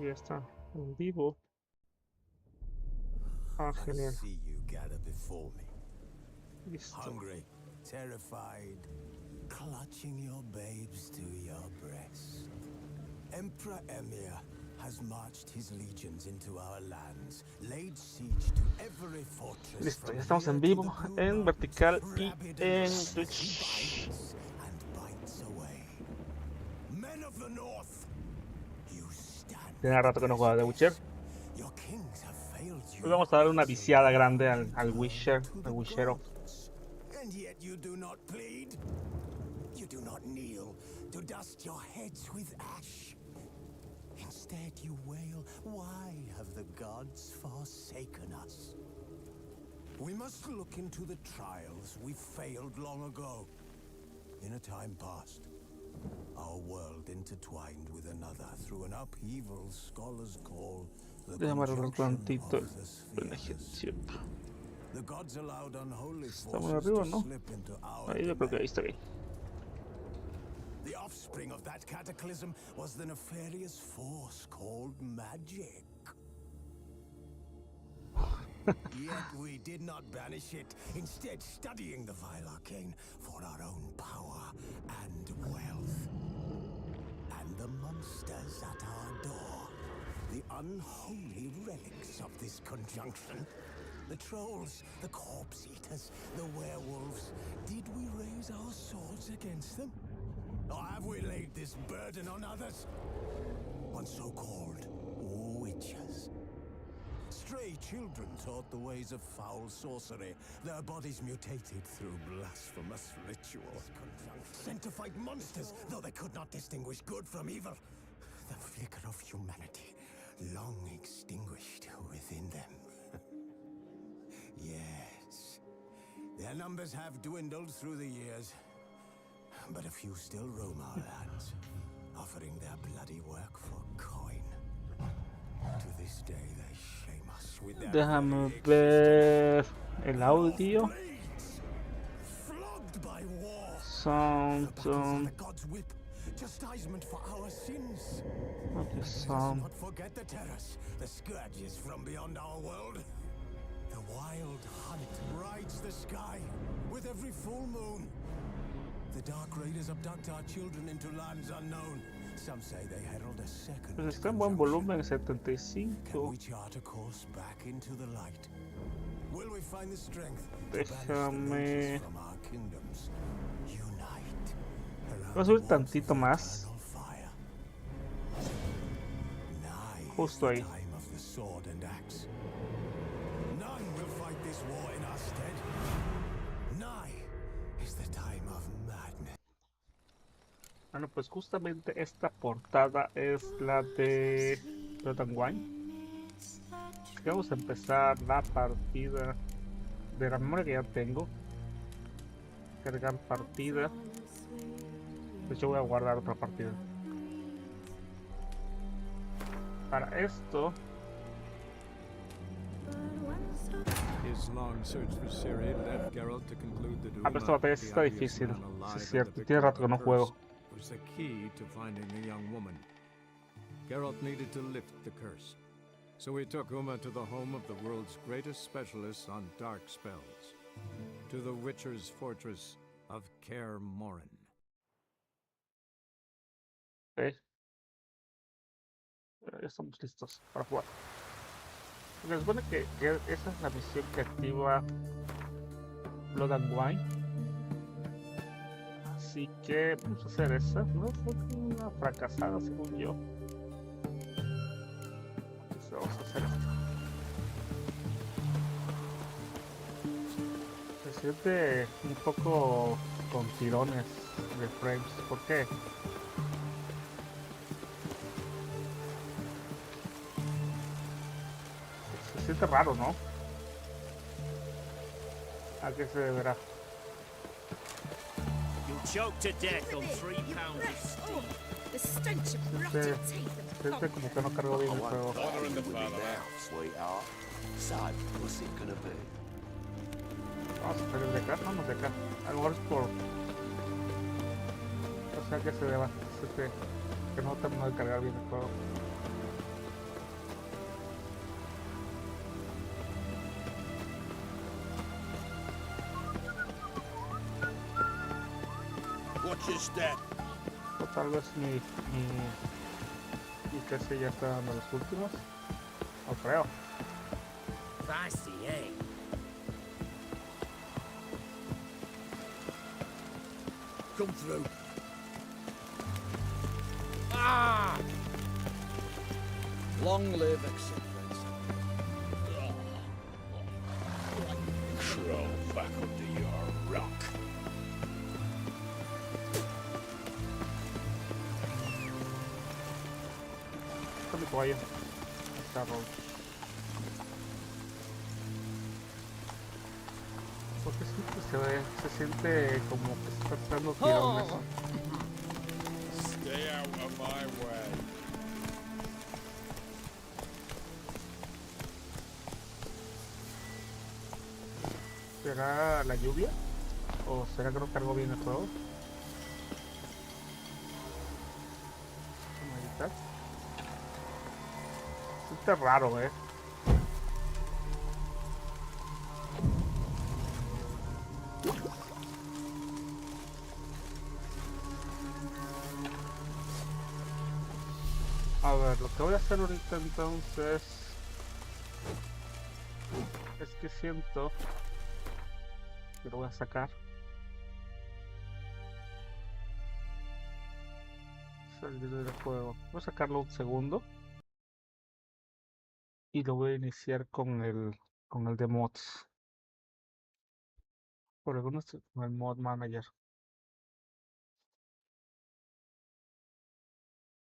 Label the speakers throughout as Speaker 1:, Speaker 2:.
Speaker 1: ya está en vivo. Ah,
Speaker 2: I
Speaker 1: genial.
Speaker 2: see you gather before me,
Speaker 1: Listo.
Speaker 2: hungry, terrified, clutching your babes to your breast. Emperor Emir has marched his legions into our lands, laid siege to every fortress.
Speaker 1: Listo, ya
Speaker 2: from
Speaker 1: estamos
Speaker 2: here
Speaker 1: en
Speaker 2: to
Speaker 1: vivo,
Speaker 2: the Blue
Speaker 1: en
Speaker 2: Mountains.
Speaker 1: vertical y
Speaker 2: Rabid and
Speaker 1: en
Speaker 2: restless, he
Speaker 1: Twitch.
Speaker 2: bites and bites away. Men of the North, you stand
Speaker 1: Tiene
Speaker 2: at the
Speaker 1: rato que no jugaba de Witcher.
Speaker 2: precipice. Your kings have failed you.
Speaker 1: Hoy vamos a darle una viciada grande al
Speaker 2: Return
Speaker 1: Witcher,
Speaker 2: to
Speaker 1: al
Speaker 2: the
Speaker 1: Witchero.
Speaker 2: gods. And yet you do not plead. You do not kneel to dust your heads with ash. Instead you wail, why have the gods forsaken us? We must look into the trials we failed long ago. In a time past, our world intertwined with another through an upheaval scholars call the
Speaker 1: Déjame arreglar
Speaker 2: conjunction
Speaker 1: tantito
Speaker 2: of the spheres. The gods allowed unholy
Speaker 1: Estamos
Speaker 2: forces
Speaker 1: arriba,
Speaker 2: to
Speaker 1: ¿no?
Speaker 2: slip into our
Speaker 1: Ahí yo creo que ahí
Speaker 2: domain.
Speaker 1: está bien.
Speaker 2: The offspring of that cataclysm was the nefarious force called magic. Yet we did not banish it, instead studying the vile arcane for our own power and wealth. And the monsters at our door, the unholy relics of this conjunction. The trolls, the corpse eaters, the werewolves. Did we raise our swords against them? Or have we laid this burden on others? On so-called witches. Stray children taught the ways of foul sorcery. Their bodies mutated through blasphemous ritual. Sanctified monsters, though they could not distinguish good from evil. The flicker of humanity, long extinguished within them. Yes, their numbers have dwindled through the years. But a few still roam our lands, offering their bloody work for coin. To this day they shame us with their
Speaker 1: Déjame
Speaker 2: very
Speaker 1: ver
Speaker 2: existence.
Speaker 1: el audio.
Speaker 2: Blades, flogged by war.
Speaker 1: Sound,
Speaker 2: The buckles are the god's whip, chastisement for our sins.
Speaker 1: okay,
Speaker 2: Let us
Speaker 1: sound.
Speaker 2: not forget the terrors, the scourges from beyond our world. The wild hunt rides the sky with every full moon. The Dark Raiders abduct our children into lands unknown. Some say they herald a second
Speaker 1: Pues está en buen
Speaker 2: conjunction.
Speaker 1: volumen,
Speaker 2: Can
Speaker 1: 75.
Speaker 2: we chart a course back into the light? Will we find the strength to banish the
Speaker 1: Déjame.
Speaker 2: lotus from our kingdoms? Unite around
Speaker 1: Voy a
Speaker 2: the
Speaker 1: subir
Speaker 2: warmth
Speaker 1: tantito
Speaker 2: of
Speaker 1: más.
Speaker 2: eternal fire. Nigh
Speaker 1: Justo
Speaker 2: is
Speaker 1: ahí.
Speaker 2: the time of the sword and axe. None will fight this war in our stead. Nigh is the time of madness.
Speaker 1: Bueno, pues justamente esta portada es la de Blood and Wine. Así que vamos a empezar la partida de la memoria que ya tengo. Cargar partida. De hecho voy a guardar otra partida. Para esto,
Speaker 3: His long search for Ciri led Geralt to conclude that
Speaker 1: pero esta batalla sí está difícil. Sí, es cierto, tiene rato que no juego.
Speaker 3: was the key to finding the young woman. Geralt needed to lift the curse, so he took Uma to the home of the world's greatest specialists on dark spells, to the Witcher's fortress of Kaer Morhen.
Speaker 1: Ok. Ya estamos listos para jugar. Porque se supone que esa es la misión que activa Blood and Wine. Así que vamos a hacer esa. No fue una fracasada según yo. Entonces vamos a hacer esto. Se siente un poco con tirones de frames. ¿Por qué? Se siente raro, ¿no? ¿A qué se deberá?
Speaker 4: You'll choke to death on 3 pounds of steam.
Speaker 5: The stench of
Speaker 1: Se
Speaker 5: rotted teeth and
Speaker 1: siente como que no cargó bien el juego.
Speaker 6: Bothering the father now, sweetheart. So, what's it gonna be?
Speaker 1: Vamos a salir de acá, vamos de acá. A lo mejor es por... O sea que se deba. Que no terminó de cargar bien el juego.
Speaker 6: Watch your step.
Speaker 1: O tal vez mi PC ya está dando los últimos. No creo.
Speaker 4: Feisty, eh?
Speaker 6: Come through.
Speaker 4: Ah!
Speaker 6: Long live acceptance. Crawl back under your rock.
Speaker 1: Está mi caballo. Está Roach. Porque siempre se siente como que se está dando tirones.
Speaker 6: Stay out of my way.
Speaker 1: ¿Será la lluvia? ¿O será que no cargó bien el juego? Vamos a editar. Está raro, A ver, lo que voy a hacer ahorita entonces es que siento que lo voy a sacar. Salir del juego. Voy a sacarlo un segundo y lo voy a iniciar con el de mods. Por algunos con el mod manager.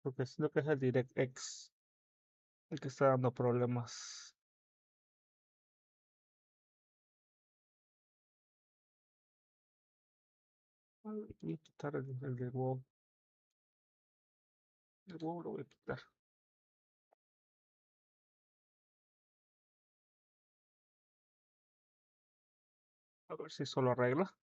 Speaker 1: Porque siento que es el DirectX el que está dando problemas. Voy a quitar el de WoW. El WoW lo voy a quitar. A ver si eso lo arregla.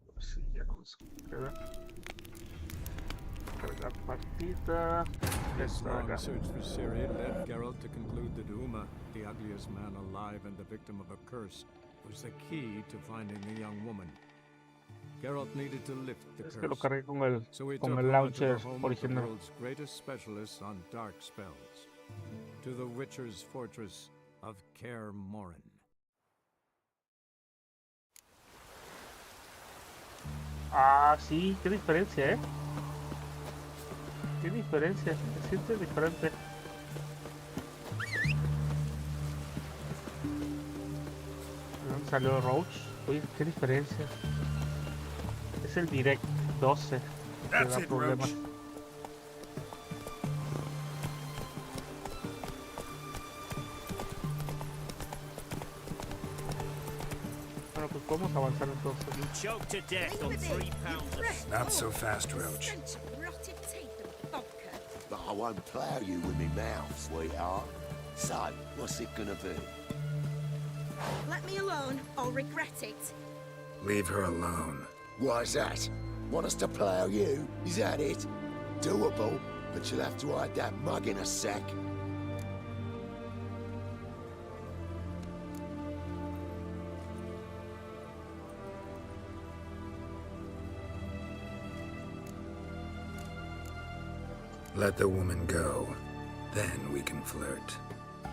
Speaker 1: A ver si ya con eso queda. Cargar partida.
Speaker 3: This
Speaker 1: Esta
Speaker 3: long
Speaker 1: acá.
Speaker 3: search for Ciri led Geralt to conclude that Uma, the ugliest man alive and the victim of a curse, was the key to finding the young woman. Geralt needed to lift the
Speaker 1: Es que lo
Speaker 3: curse,
Speaker 1: cargué con el
Speaker 3: so he took
Speaker 1: el
Speaker 3: Uma to
Speaker 1: launcher
Speaker 3: the home of the
Speaker 1: original.
Speaker 3: world's greatest specialists on dark spells, to the Witcher's fortress of Kaer Morhen.
Speaker 1: Ah, sí, qué diferencia, qué diferencia, se siente diferente. ¿De dónde salió Roach? Oye, qué diferencia. Es el Direct 12 que
Speaker 6: That's
Speaker 1: da
Speaker 6: it,
Speaker 1: problemas.
Speaker 6: Roach.
Speaker 1: Bueno, pues podemos avanzar entonces.
Speaker 4: You choked to death on 3 pounds of steak.
Speaker 7: Not so fast, Roach.
Speaker 5: Stench of rotted teeth and vodka.
Speaker 6: But I won't plough you with me mouth, sweetheart. So, what's it gonna be?
Speaker 5: Let me alone or regret it.
Speaker 7: Leave her alone.
Speaker 6: Why's that? Want us to plough you? Is that it? Doable, but you'll have to hide that mug in a sec.
Speaker 7: Let the woman go. Then we can flirt.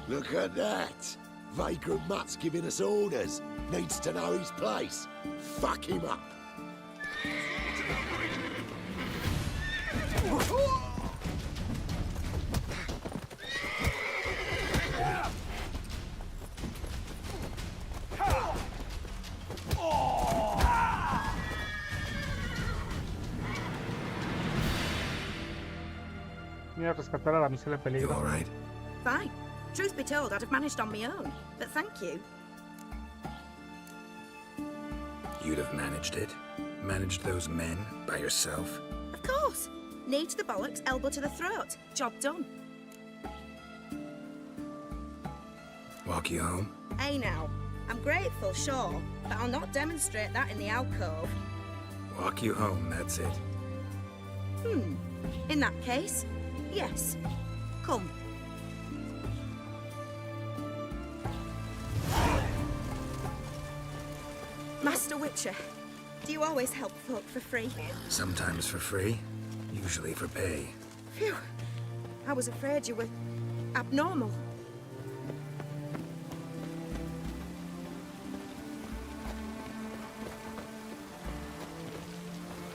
Speaker 6: Look at that! Vagrant Mutt's giving us orders. Needs to know his place. Fuck him up.
Speaker 1: Voy a rescatar a la misión en
Speaker 7: You
Speaker 1: peligro.
Speaker 7: all right?
Speaker 5: Fine. Truth be told, I'd have managed on my own. But thank you.
Speaker 7: You'd have managed it? Managed those men by yourself?
Speaker 5: Of course. Knee to the bollocks, elbow to the throat. Job done.
Speaker 7: Walk you home?
Speaker 5: Hey now. I'm grateful, sure, but I'll not demonstrate that in the alcove.
Speaker 7: Walk you home, that's it.
Speaker 5: In that case, yes. Come. Master Witcher, do you always help folk for free?
Speaker 7: Sometimes for free, usually for pay.
Speaker 5: Phew. I was afraid you were abnormal.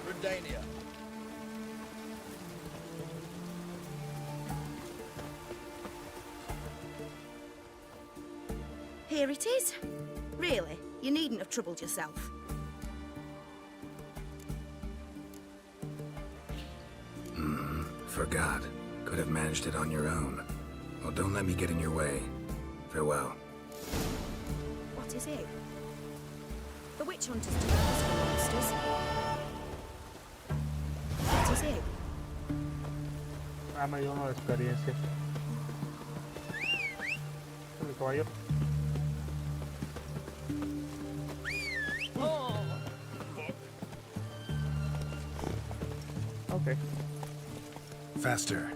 Speaker 6: Redania.
Speaker 5: Here it is. Really, you needn't have troubled yourself.
Speaker 7: Forgot. Could have managed it on your own. Well, don't let me get in your way. Farewell.
Speaker 5: What is it? The witch hunters do this for monsters. What is it?
Speaker 1: Ah, me dio uno de experiencia. El caballo. Ok.
Speaker 7: Faster.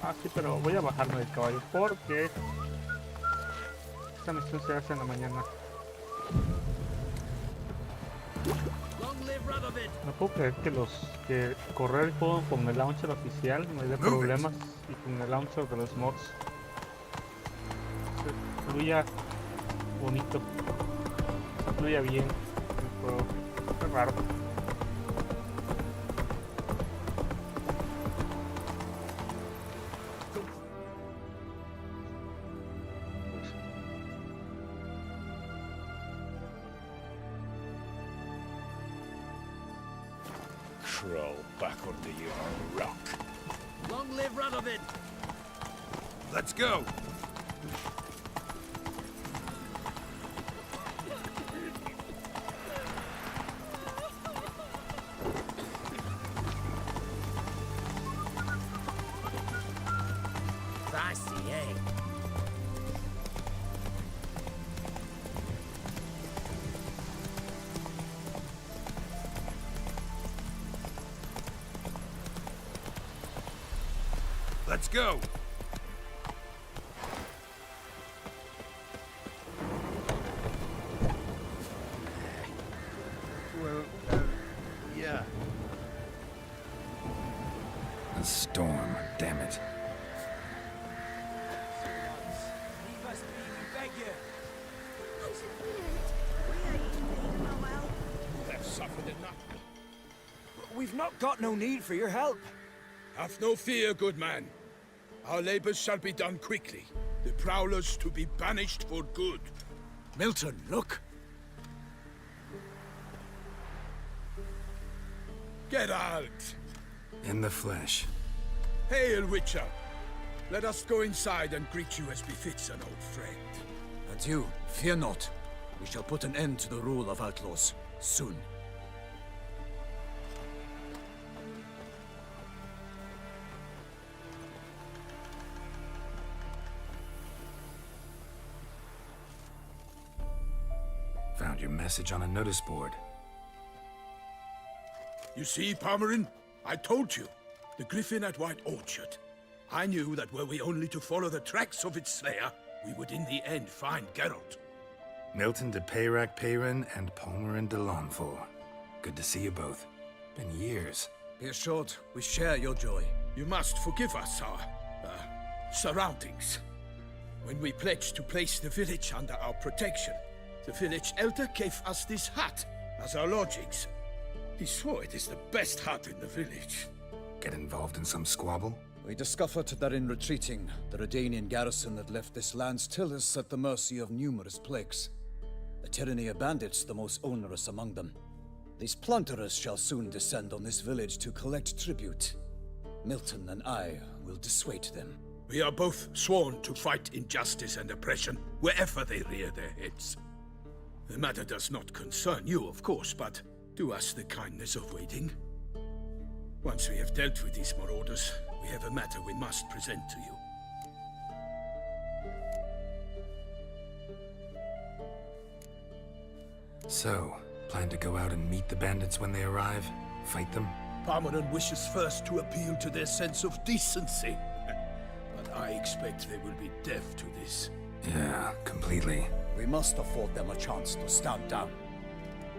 Speaker 1: Ah, sí, pero voy a bajarme del caballo porque esta misión se hace en la mañana.
Speaker 4: Long live Radovid!
Speaker 1: No puedo creer que correr el juego con el launcher oficial me dé problemas y con el launcher de los mods se fluya bonito, se fluya bien el juego. Es raro.
Speaker 6: Crawl back under your rock.
Speaker 4: Long live Radovid!
Speaker 6: Let's go.
Speaker 4: Feisty, eh?
Speaker 6: Let's go. Well, yeah.
Speaker 7: A storm, damn it.
Speaker 6: They've suffered enough.
Speaker 8: We've not got no need for your help.
Speaker 9: Have no fear, good man. Our labors shall be done quickly. The prowlers to be banished for good.
Speaker 8: Milton, look.
Speaker 9: Geralt!
Speaker 7: In the flesh.
Speaker 9: Hail, Witcher! Let us go inside and greet you as befits an old friend.
Speaker 8: And you, fear not. We shall put an end to the rule of outlaws, soon.
Speaker 7: Found your message on a notice board.
Speaker 9: You see, Palmerin? I told you. The griffin at White Orchard. I knew that were we only to follow the tracks of its slayer, we would in the end find Geralt.
Speaker 7: Milton de Peyrac Peyran and Palmerin de Lawnful. Good to see you both. Been years.
Speaker 8: Be assured, we share your joy.
Speaker 9: You must forgive us our, surroundings. When we pledged to place the village under our protection, the village elder gave us this hut as our lodgings. He swore it is the best hut in the village.
Speaker 7: Get involved in some squabble?
Speaker 8: We discovered that in retreating, the Redanian garrison that left this land still is at the mercy of numerous plagues. The tyranny of bandits the most onerous among them. These plunderers shall soon descend on this village to collect tribute. Milton and I will dissuade them.
Speaker 9: We are both sworn to fight injustice and oppression wherever they rear their heads. The matter does not concern you, of course, but do us the kindness of waiting. Once we have dealt with these marauders, we have a matter we must present to you.
Speaker 7: So, plan to go out and meet the bandits when they arrive? Fight them?
Speaker 9: Pomeran wishes first to appeal to their sense of decency. But I expect they will be deaf to this.
Speaker 7: Yeah, completely.
Speaker 8: We must afford them a chance to stand down.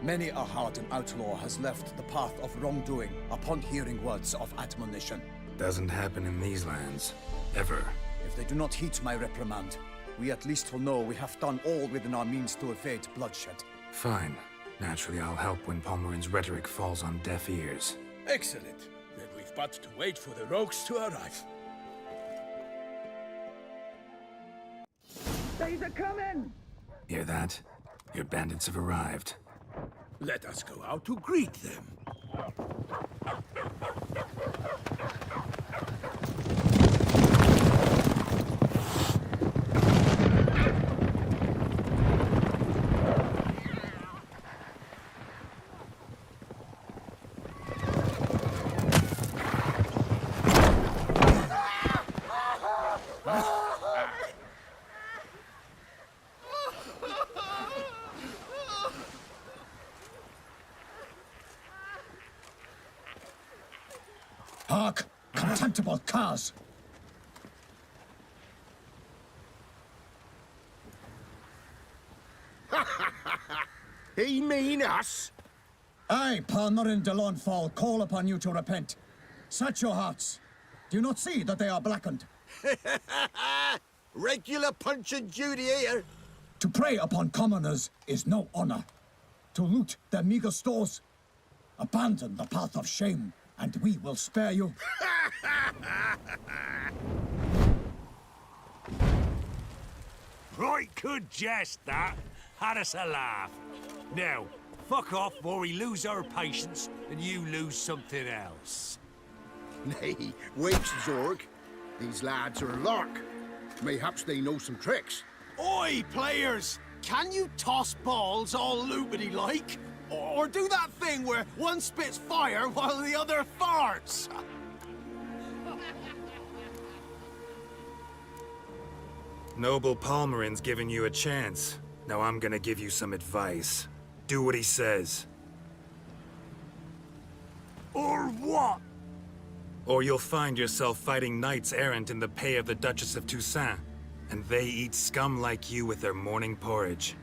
Speaker 8: Many a hardened outlaw has left the path of wrongdoing upon hearing words of admonition.
Speaker 7: Doesn't happen in these lands. Ever.
Speaker 8: If they do not heed my reprimand, we at least will know we have done all within our means to evade bloodshed.
Speaker 7: Fine. Naturally, I'll help when Pomeran's rhetoric falls on deaf ears.
Speaker 9: Excellent. Then we've but to wait for the rogues to arrive.
Speaker 10: They's a coming!
Speaker 7: Hear that? Your bandits have arrived.
Speaker 9: Let us go out to greet them.
Speaker 8: Hark! Contemptible curs!
Speaker 6: He mean us?
Speaker 8: I, Palmerin de Launfal, call upon you to repent. Set your hearts. Do you not see that they are blackened?
Speaker 6: Regular punch and duty here.
Speaker 8: To prey upon commoners is no honor. To loot their meager stores, abandon the path of shame, and we will spare you.
Speaker 4: Right good jest, that. Had us a laugh. Now, fuck off or we lose our patience and you lose something else.
Speaker 6: Nay, wait, Zorg. These lads are a lark. Mayhaps they know some tricks.
Speaker 4: Oi, players! Can you toss balls all loopity-like? Or do that thing where one spits fire while the other farts?
Speaker 7: Noble Palmerin's giving you a chance. Now I'm gonna give you some advice. Do what he says.
Speaker 4: Or what?
Speaker 7: Or you'll find yourself fighting knights errant in the pay of the Duchess of Toussaint. And they eat scum like you with their morning porridge.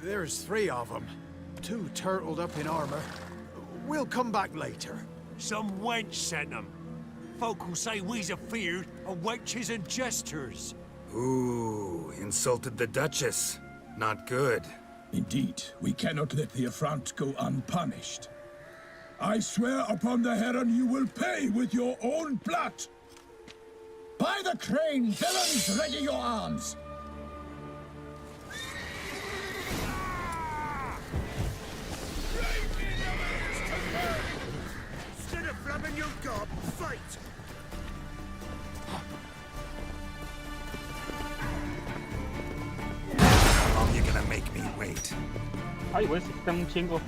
Speaker 4: There's 3 of them. 2 turtled up in armor. We'll come back later. Some wench sent them. Folk who say we's afeard of wenches and jesters.
Speaker 7: Ooh, insulted the Duchess. Not good.
Speaker 11: Indeed, we cannot let the affront go unpunished. I swear upon the Heron you will pay with your own blood!
Speaker 8: By the crane, villains, ready your arms!
Speaker 4: Instead of flapping your gob, fight!
Speaker 7: How long you gonna make me wait?
Speaker 1: Ay, güey, sí están un chingo.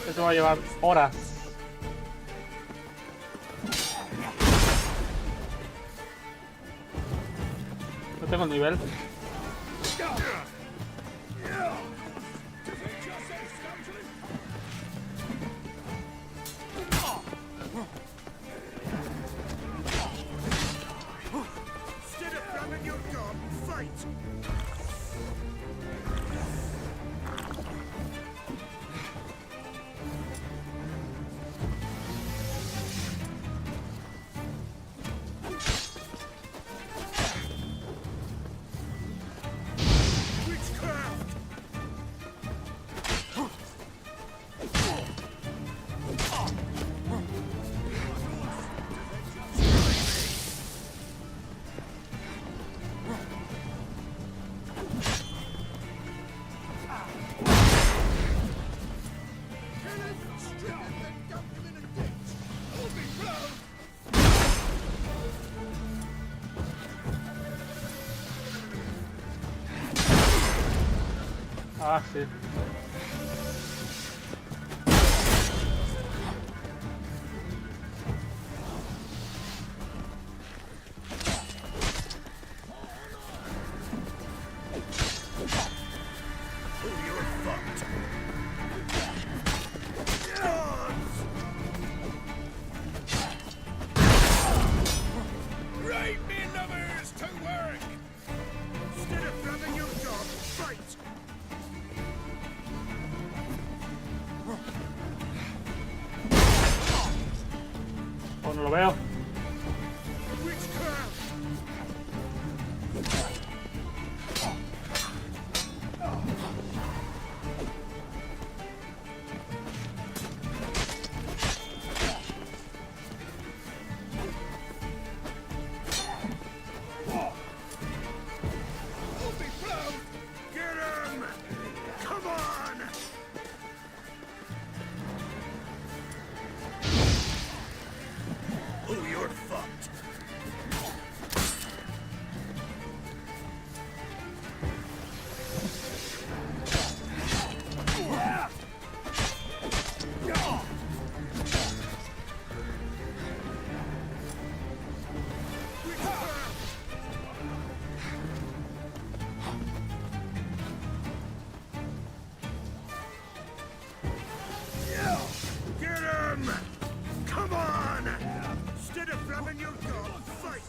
Speaker 1: Esto va a llevar horas. No tengo nivel.
Speaker 4: Instead of flapping your gob, fight!
Speaker 1: Ah, sí.
Speaker 9: Right, me lovers, to work! Instead of grabbing your dog, fight!
Speaker 1: Oh, no lo veo.
Speaker 9: Witchcraft! Hold me, Flo! Get him! Come on! Oh, you're fucked. Get him! Come on! Instead of grabbing your dog, fight!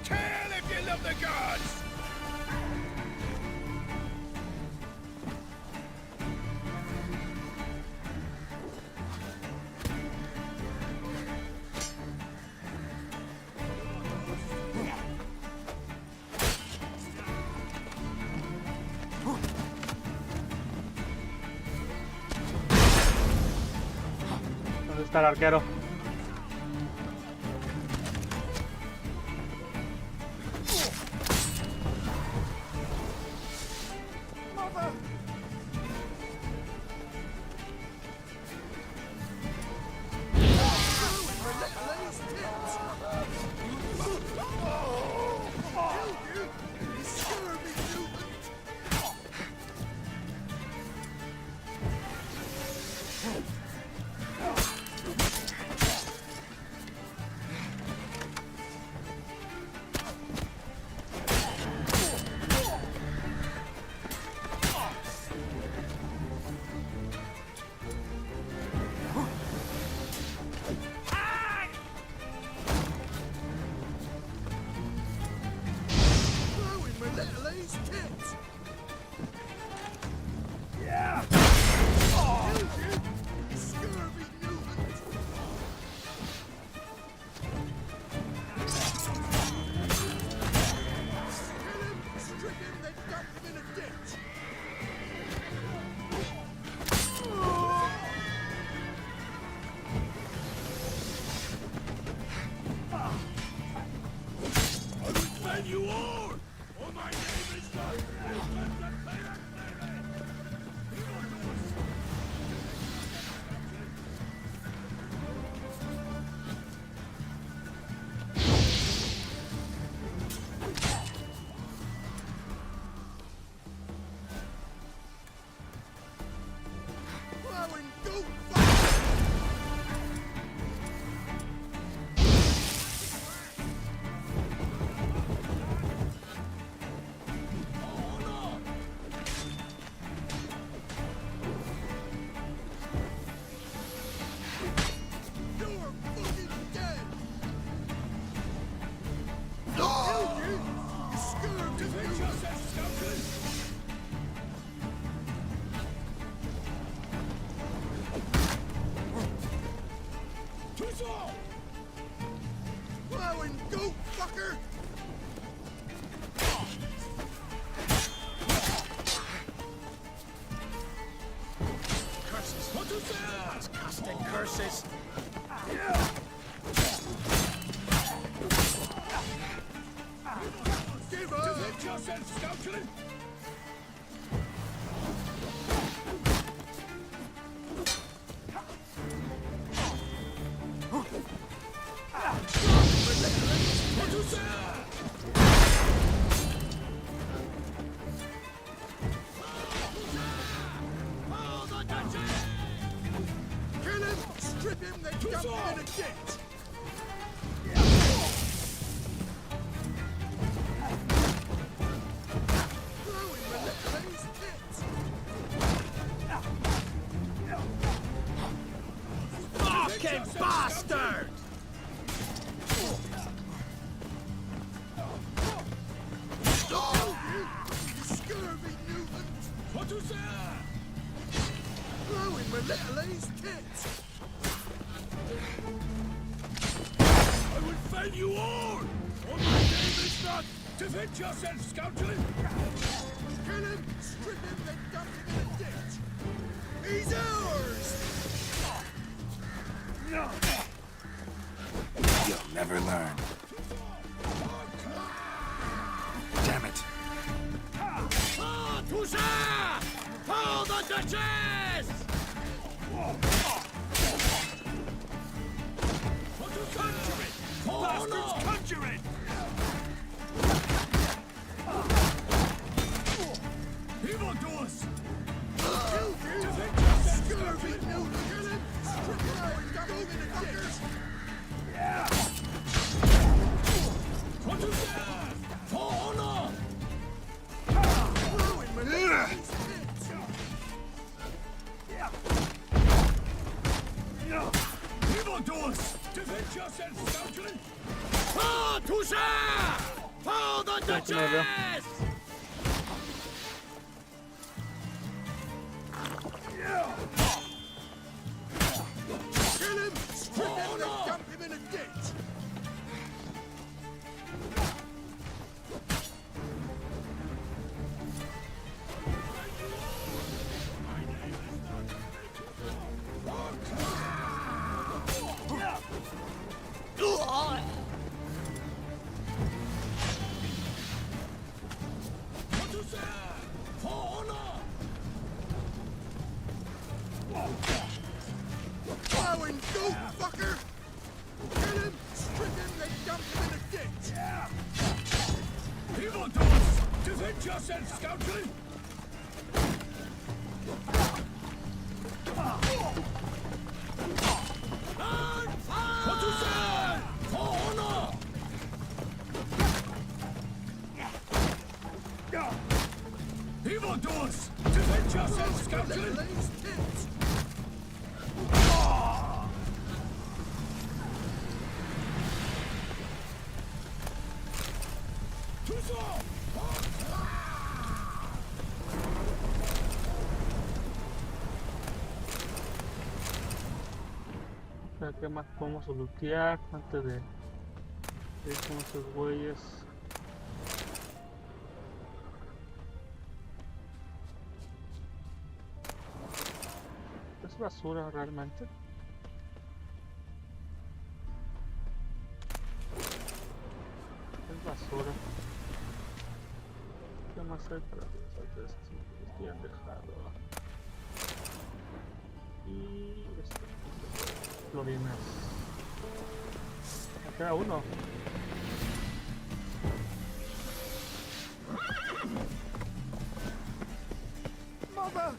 Speaker 9: Kill if you love the gods!
Speaker 1: ¿Dónde está el arquero?
Speaker 4: Plowing goat, fucker! Curses! What is that? Casting curses! Give up! Defend yourself, scoundrel! Kill him! Strip him, then dump him in a ditch! Throw him relentless tits! Fucking bastard! Scurvy mutant! What was that? Throwing Melitele's tits! I would fell you all! All my name is not! Defend yourself, scoundrel! Kill him, strip him, then dump him in a ditch! He's ours! No!
Speaker 7: You'll never learn. Damn it.
Speaker 4: Ah, Toussaint! Hold the Duchess! Conjure it! Bastards, conjure it! Evildoers! Scurvy mutant! Kill him! Strip him out and dump him in a ditch! What is that? For honor! Ruin Melitele's tits! Evildoers! Defend yourself, scoundrel! Ah, Toussaint! For the Duchess! Kill him! Strip him, then dump him in a ditch! What is that? For honor! Plowing goat, fucker! Kill him, strip him, then dump him in a ditch! Evildoers! Defend yourself, scoundrel! What is that? For honor! Evildoers! Defend yourself, scoundrel!
Speaker 1: ¿Qué más podemos lootear antes de ir con esos güeyes? Es basura realmente. Es basura. ¿Qué más hay para hacer esto? Estoy han dejado. Y esto. Florinas. Me queda uno.
Speaker 4: Mother!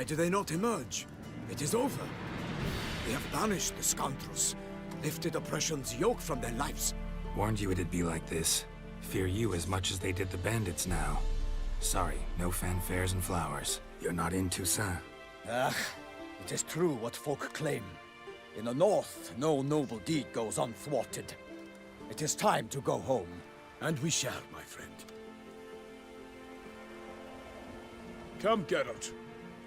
Speaker 8: Why do they not emerge? It is over. We have banished the scoundrels, lifted oppression's yoke from their lives.
Speaker 7: Warned you it'd be like this. Fear you as much as they did the bandits now. Sorry, no fanfares and flowers. You're not in Toussaint.
Speaker 8: Ah, it is true what folk claim. In the north, no noble deed goes unthwarted. It is time to go home.
Speaker 9: And we shall, my friend. Come, Geralt.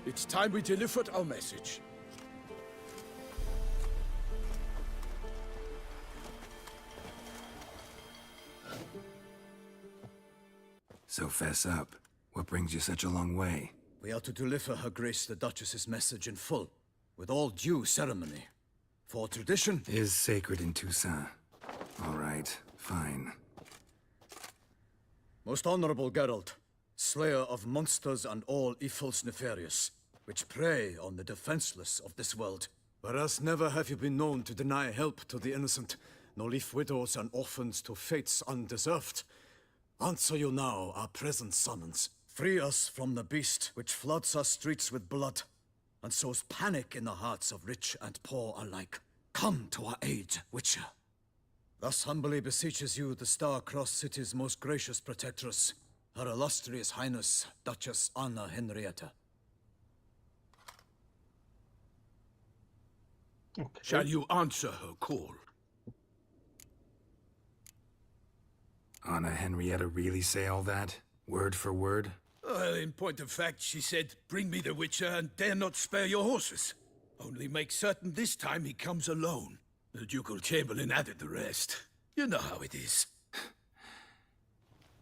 Speaker 9: It's time we delivered our message.
Speaker 7: So fess up. What brings you such a long way?
Speaker 8: We are to deliver Her Grace the Duchess's message in full, with all due ceremony. For tradition
Speaker 7: Is sacred in Toussaint. All right, fine.
Speaker 8: Most honorable Geralt, slayer of monsters and all evils nefarious, which prey on the defenseless of this world. Whereas never have you been known to deny help to the innocent, nor leave widows and orphans to fates undeserved. Answer you now our present summons. Free us from the beast which floods our streets with blood, and sows panic in the hearts of rich and poor alike. Come to our aid, Witcher. Thus humbly beseeches you the Star-Crossed City's most gracious protectress, Her Illustrious Highness, Duchess Anna Henrietta.
Speaker 1: Okay.
Speaker 9: Shall you answer her call?
Speaker 7: Anna Henrietta really say all that? Word for word?
Speaker 9: Well, in point of fact, she said, bring me the Witcher and dare not spare your horses. Only make certain this time he comes alone. The Ducal Chamberlain added the rest. You know how it is.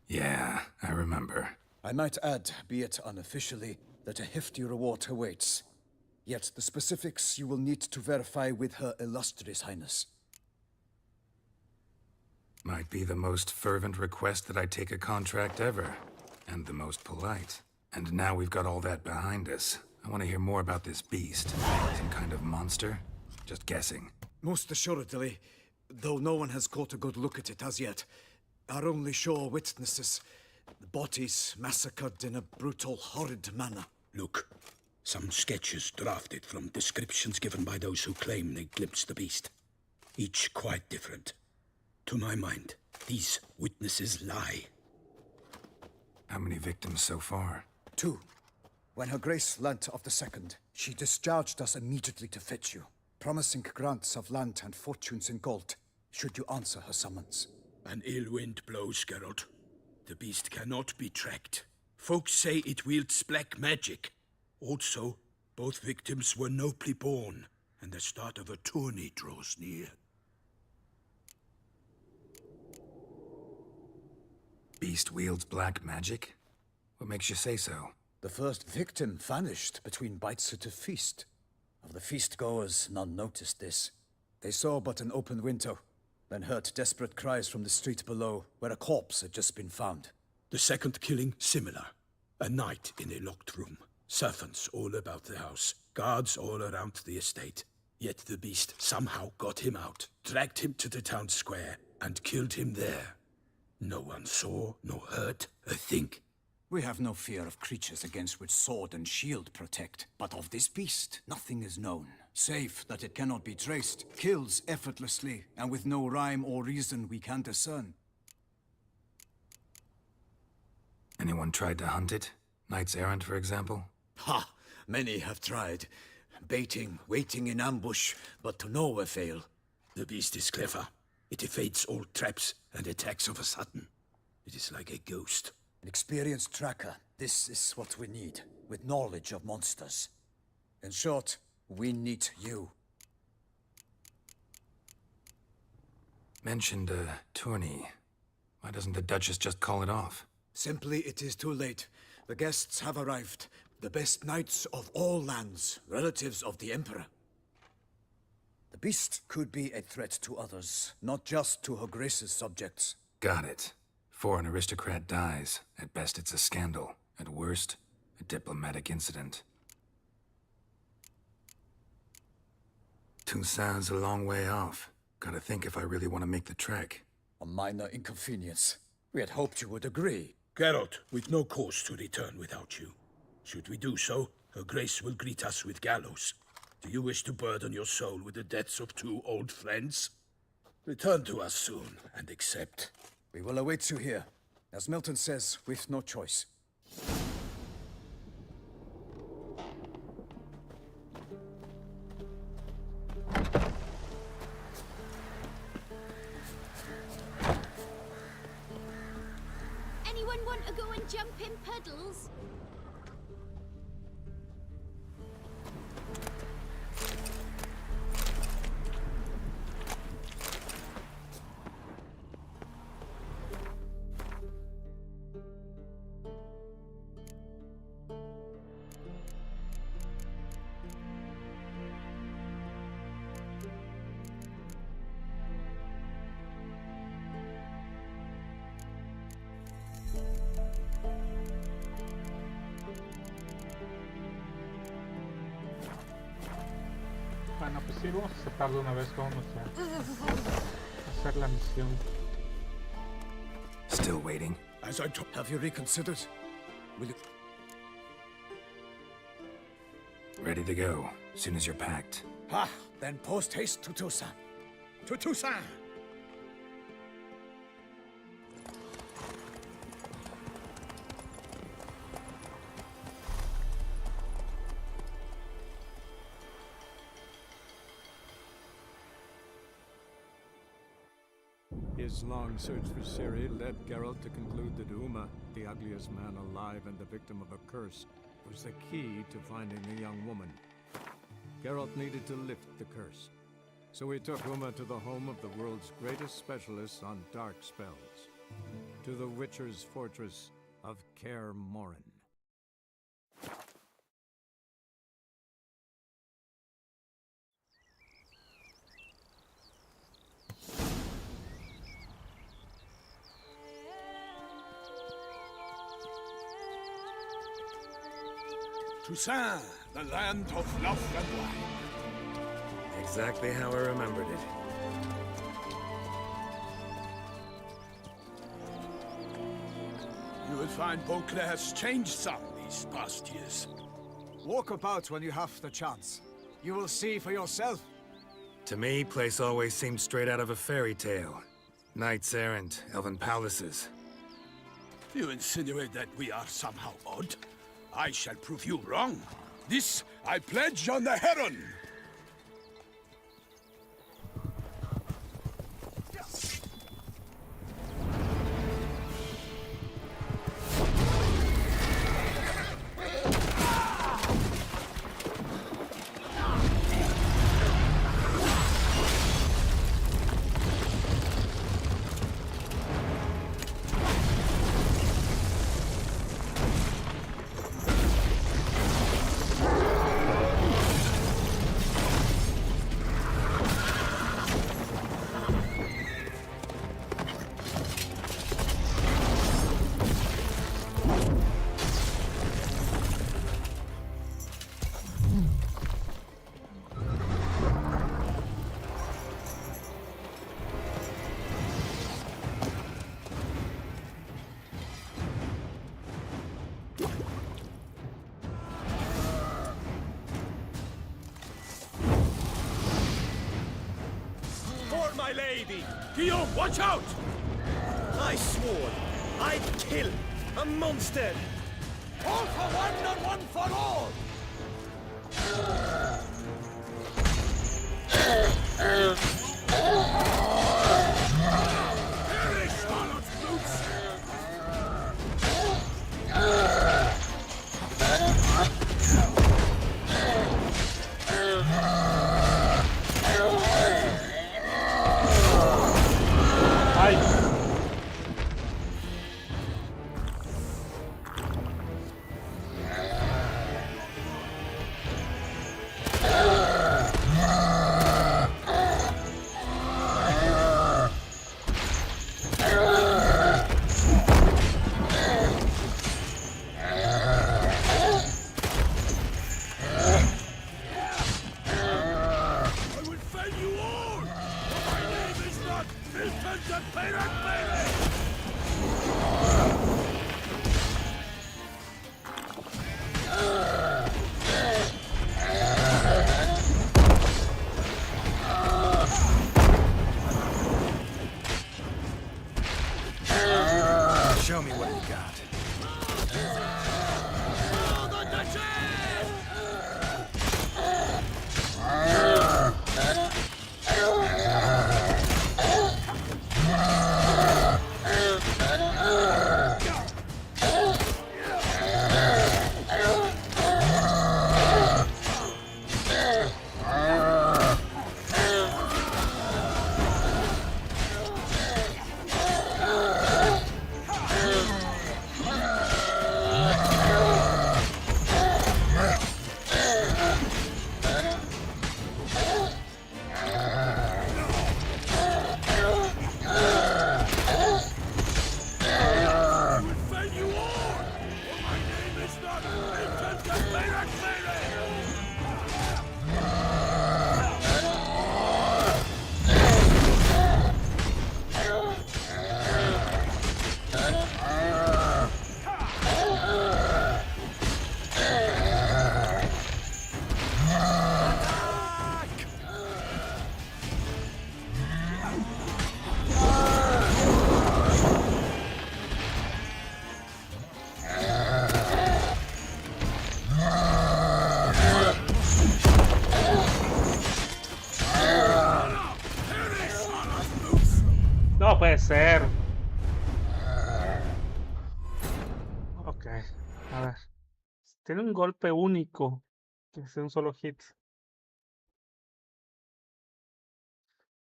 Speaker 7: Yeah, I remember.
Speaker 8: I might add, be it unofficially, that a hefty reward awaits. Yet the specifics you will need to verify with Her Illustrious Highness.
Speaker 7: Might be the most fervent request that I take a contract ever. And the most polite. And now we've got all that behind us. I want to hear more about this beast. Some kind of monster? Just guessing.
Speaker 8: Most assuredly, though no one has caught a good look at it as yet. Our only sure witnesses, the bodies massacred in a brutal, horrid manner.
Speaker 9: Look, some sketches drafted from descriptions given by those who claim they glimpsed the beast. Each quite different. To my mind, these witnesses lie.
Speaker 7: How many victims so far?
Speaker 8: 2. When Her Grace learnt of the second, she discharged us immediately to fetch you, promising grants of land and fortunes in gold, should you answer her summons.
Speaker 9: An ill wind blows, Geralt. The beast cannot be tracked. Folks say it wields black magic. Also, both victims were nobly born, and the start of a tourney draws near.
Speaker 7: Beast wields black magic? What makes you say so?
Speaker 8: The first victim vanished between bites at a feast. Of the feast-goers, none noticed this. They saw but an open window, then heard desperate cries from the street below, where a corpse had just been found.
Speaker 9: The second killing, similar. A night in a locked room. Servants all about the house. Guards all around the estate. Yet the beast somehow got him out, dragged him to the town square, and killed him there. No one saw, nor heard a thing.
Speaker 8: We have no fear of creatures against which sword and shield protect. But of this beast, nothing is known. Save that it cannot be traced, kills effortlessly, and with no rhyme or reason we can discern.
Speaker 7: Anyone tried to hunt it? Knights errant, for example?
Speaker 8: Ha! Many have tried. Baiting, waiting in ambush, but to no avail.
Speaker 9: The beast is clever. It evades all traps and attacks of a sudden. It is like a ghost.
Speaker 8: An experienced tracker. This is what we need, with knowledge of monsters. In short, we need you.
Speaker 7: Mentioned a tourney. Why doesn't the Duchess just call it off?
Speaker 8: Simply, it is too late. The guests have arrived. The best knights of all lands, relatives of the Emperor. The beast could be a threat to others, not just to Her Grace's subjects.
Speaker 7: Got it. Before an aristocrat dies, at best it's a scandal. At worst, a diplomatic incident. Toussaint's a long way off. Gotta think if I really want to make the trek.
Speaker 8: A minor inconvenience. We had hoped you would agree.
Speaker 9: Geralt, we've no cause to return without you. Should we do so, Her Grace will greet us with gallows. Do you wish to burden your soul with the deaths of 2 old friends? Return to us soon and accept.
Speaker 8: We will await you here. As Milton says, we've no choice.
Speaker 10: Anyone want to go and jump in puddles?
Speaker 1: Bueno, pues sí, vamos a sacar de una vez, vamos a hacer la misión.
Speaker 7: Still waiting.
Speaker 9: As I told...
Speaker 8: Have you reconsidered? Will you...
Speaker 7: Ready to go, soon as you're packed.
Speaker 8: Ah, then post haste to Toussaint.
Speaker 9: To Toussaint!
Speaker 3: His long search for Ciri led Geralt to conclude that Uma, the ugliest man alive and the victim of a curse, was the key to finding the young woman. Geralt needed to lift the curse, so he took Uma to the home of the world's greatest specialists on dark spells, to the Witcher's fortress of Kaer Morhen.
Speaker 9: Toussaint, the land of love and wine.
Speaker 7: Exactly how I remembered it.
Speaker 9: You will find Beauclair has changed some these past years.
Speaker 8: Walk about when you have the chance. You will see for yourself.
Speaker 7: To me, place always seemed straight out of a fairy tale. Knights errant, elven palaces.
Speaker 9: You insinuate that we are somehow odd? I shall prove you wrong. This I pledge on the Heron!
Speaker 4: My lady!
Speaker 9: Guillaume, watch out!
Speaker 4: I swore I'd kill a monster!
Speaker 6: All for one and one for all!
Speaker 9: Perish, Charlotte Boots!
Speaker 1: puede ser. Ok, a ver. Tiene un golpe único, que es de un solo hit.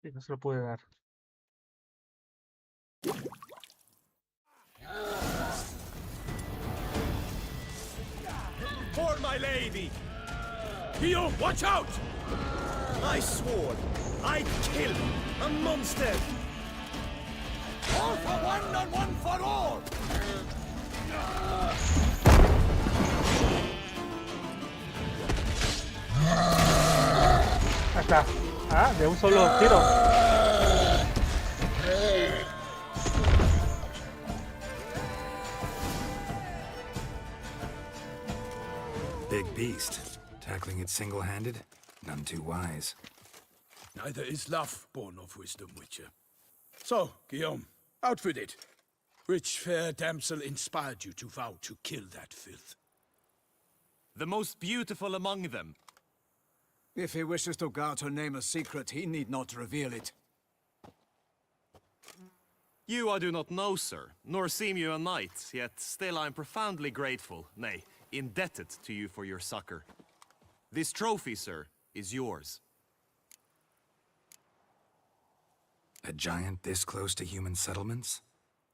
Speaker 1: Y no se lo puede dar.
Speaker 4: For my lady! Guillaume, watch out! I swore I'd kill a monster! All for one and one for all!
Speaker 1: Ahí está. Ah, de un solo tiro.
Speaker 7: Big beast. Tackling it single-handed? None too wise.
Speaker 9: Neither is love born of wisdom, Witcher. So, Guillaume, out with it. Which fair damsel inspired you to vow to kill that filth?
Speaker 4: The most beautiful among them.
Speaker 8: If he wishes to guard her name a secret, he need not reveal it.
Speaker 4: You I do not know, sir, nor seem you a knight, yet still I am profoundly grateful, nay, indebted to you for your succor. This trophy, sir, is yours.
Speaker 7: A giant this close to human settlements?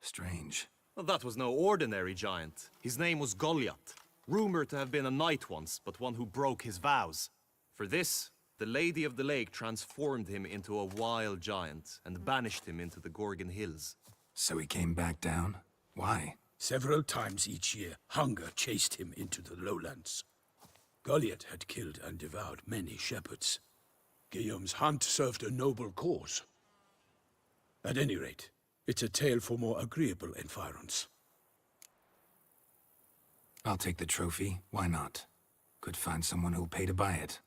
Speaker 7: Strange.
Speaker 4: Well, that was no ordinary giant. His name was Goliath, rumored to have been a knight once, but one who broke his vows. For this, the Lady of the Lake transformed him into a wild giant and banished him into the Gorgon Hills.
Speaker 7: So he came back down? Why?
Speaker 9: Several times each year, hunger chased him into the lowlands. Goliath had killed and devoured many shepherds. Guillaume's hunt served a noble cause. At any rate, it's a tale for more agreeable environs.
Speaker 7: I'll take the trophy. Why not? Could find someone who'll pay to buy it.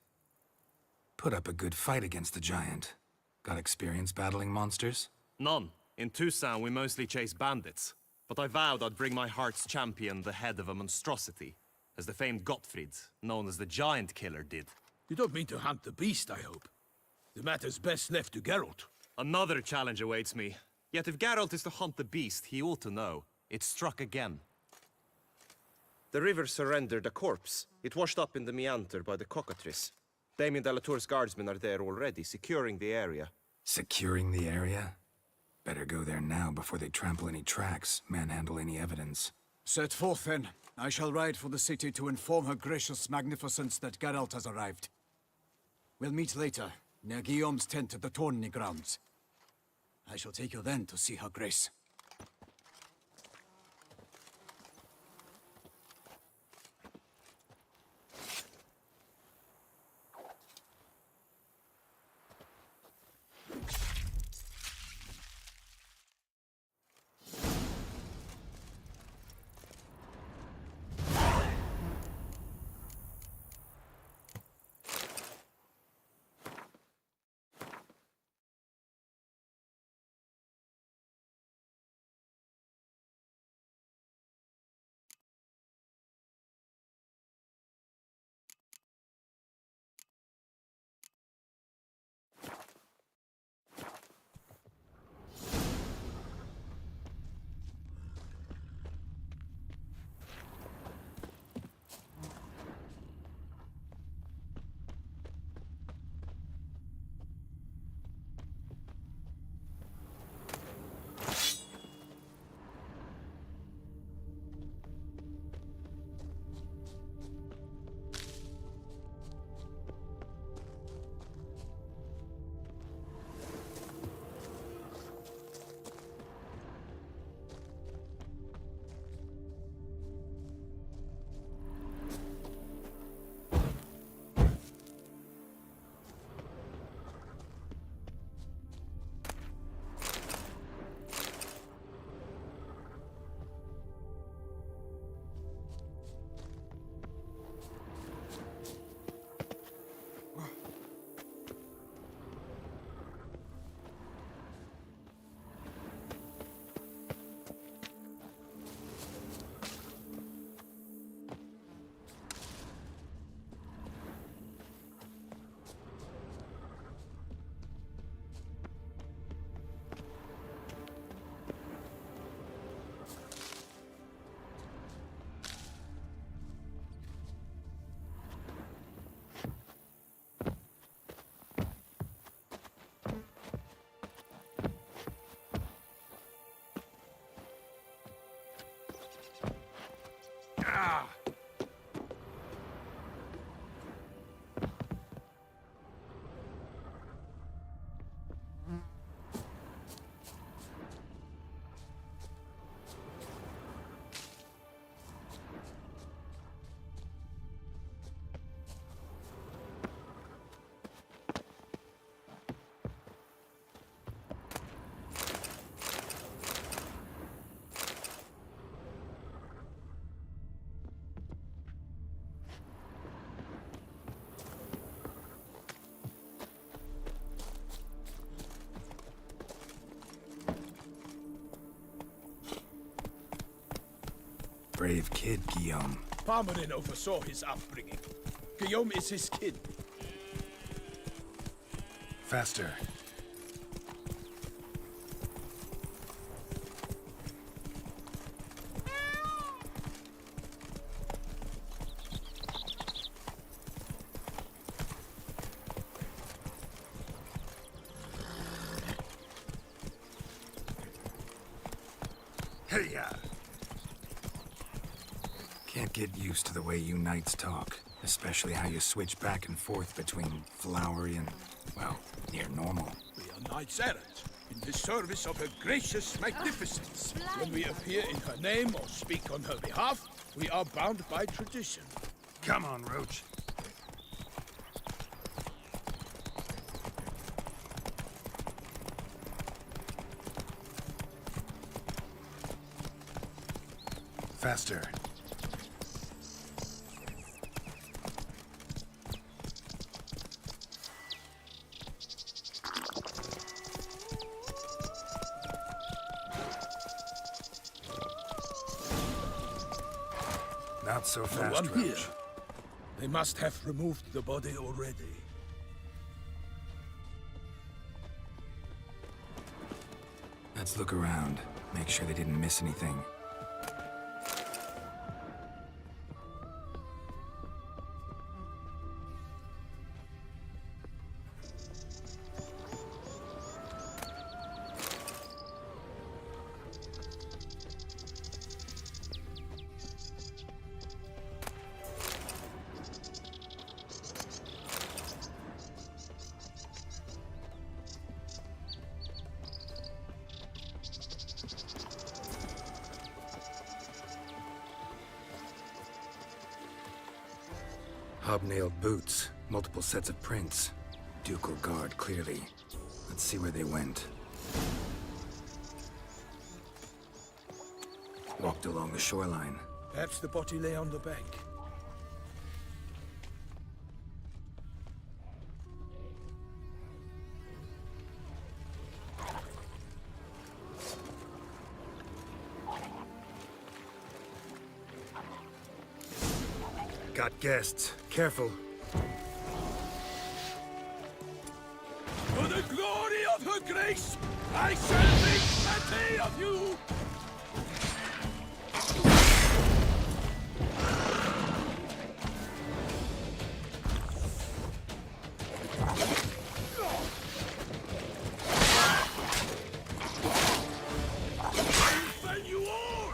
Speaker 7: Put up a good fight against the giant. Got experience battling monsters?
Speaker 4: None. In Toussaint, we mostly chase bandits. But I vowed I'd bring my heart's champion the head of a monstrosity, as the famed Gottfried, known as the Giant Killer, did.
Speaker 9: You don't mean to hunt the beast, I hope. The matter's best left to Geralt.
Speaker 4: Another challenge awaits me. Yet if Geralt is to hunt the beast, he ought to know. It struck again. The river surrendered a corpse. It washed up in the meander by the cockatrice. Damien de la Tour's guardsmen are there already, securing the area.
Speaker 7: Securing the area? Better go there now before they trample any tracks, manhandle any evidence.
Speaker 8: Set forth, then. I shall ride for the city to inform her gracious magnificence that Geralt has arrived. We'll meet later, near Guillaume's tent at the tourney grounds. I shall take you then to see her grace.
Speaker 7: Brave kid, Guillaume.
Speaker 11: Palmerin oversaw his upbringing. Guillaume is his kid.
Speaker 7: Faster. Hey-ya! Can't get used to the way you knights talk, especially how you switch back and forth between flowery and, well, near normal.
Speaker 11: We are knights errant, in the service of her gracious magnificence. When we appear in her name or speak on her behalf, we are bound by tradition.
Speaker 7: Come on, Roach. Faster. Not so
Speaker 11: No
Speaker 7: fast,
Speaker 11: one here.
Speaker 7: Roach.
Speaker 11: They must have removed the body already.
Speaker 7: Let's look around. Make sure they didn't miss anything. Hobnailed boots, multiple sets of prints. Ducal guard, clearly. Let's see where they went. Walked along the shoreline.
Speaker 11: Perhaps the body lay on the bank.
Speaker 7: Got guests. Careful.
Speaker 11: For the glory of her grace, I shall make plenty of you! When you all!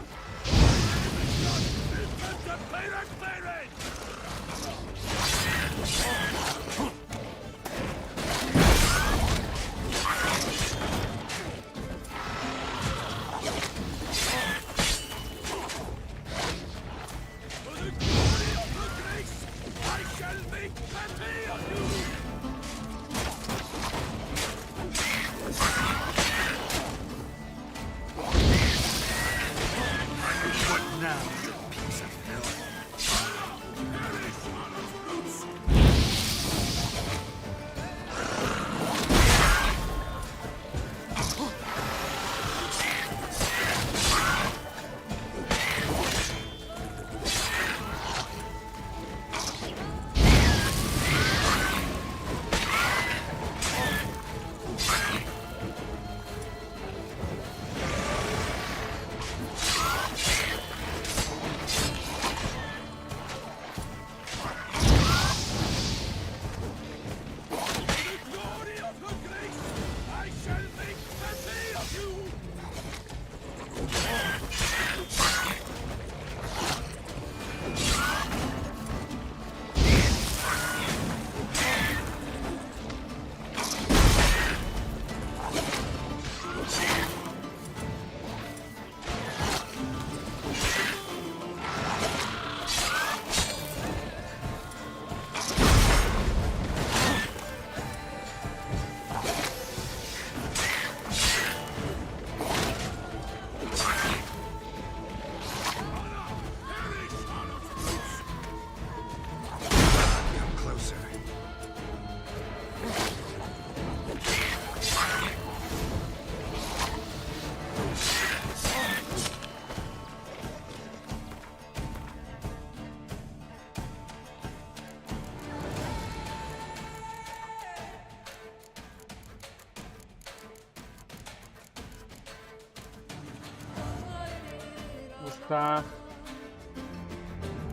Speaker 1: está?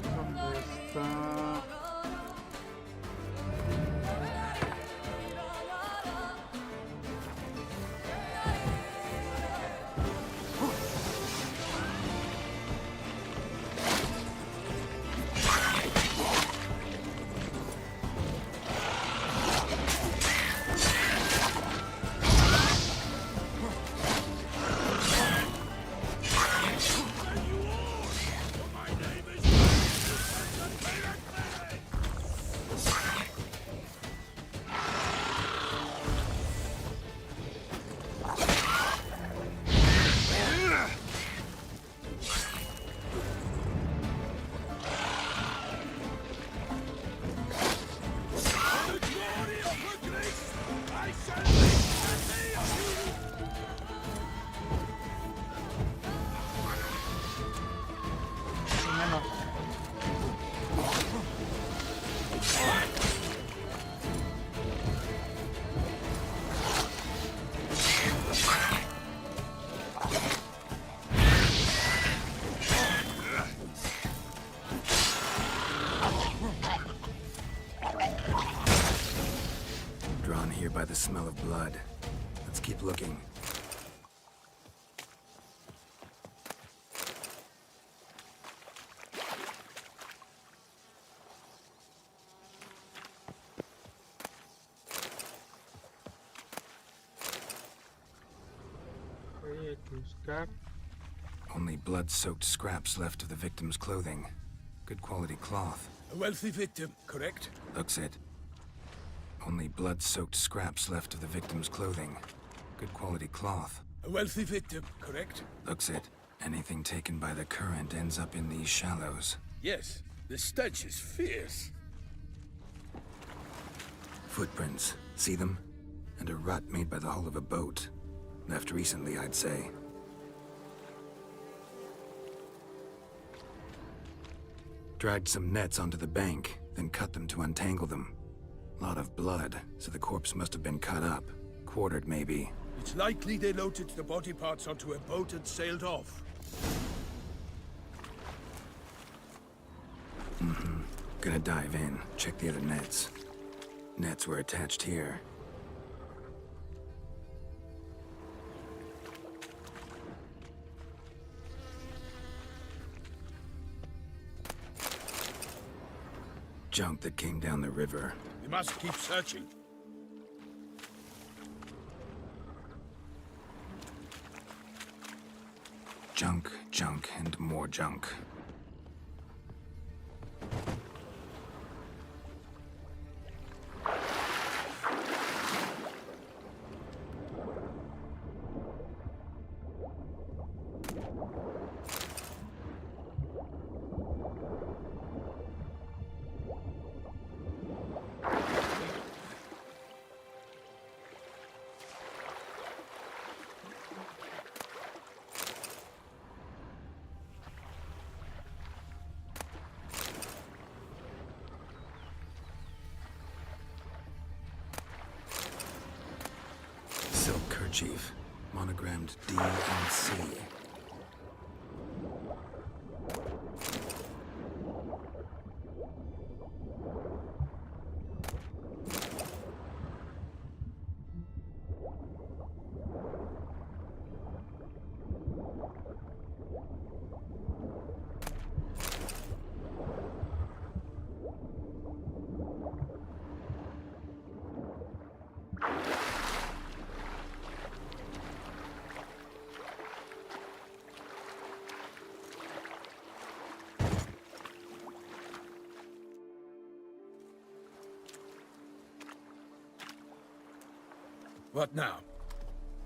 Speaker 1: ¿Dónde está? Menos.
Speaker 7: Drawn here by the smell of blood. Let's keep looking.
Speaker 1: Hay que buscar.
Speaker 7: Only blood-soaked scraps left of the victim's clothing. Good quality cloth.
Speaker 11: A wealthy victim, correct?
Speaker 7: Looks it. Only blood-soaked scraps left of the victim's clothing. Good quality cloth.
Speaker 11: A wealthy victim, correct?
Speaker 7: Looks it. Anything taken by the current ends up in these shallows.
Speaker 11: Yes, the stench is fierce.
Speaker 7: Footprints. See them? And a rut made by the hull of a boat. Left recently, I'd say. Dragged some nets onto the bank, then cut them to untangle them. Lot of blood, so the corpse must have been cut up. Quartered, maybe.
Speaker 11: It's likely they loaded the body parts onto a boat and sailed off.
Speaker 7: Gonna dive in, check the other nets. Nets were attached here. Junk that came down the river.
Speaker 11: We must keep searching.
Speaker 7: Junk, junk, and more junk. Silk kerchief, monogrammed D and C.
Speaker 11: What now?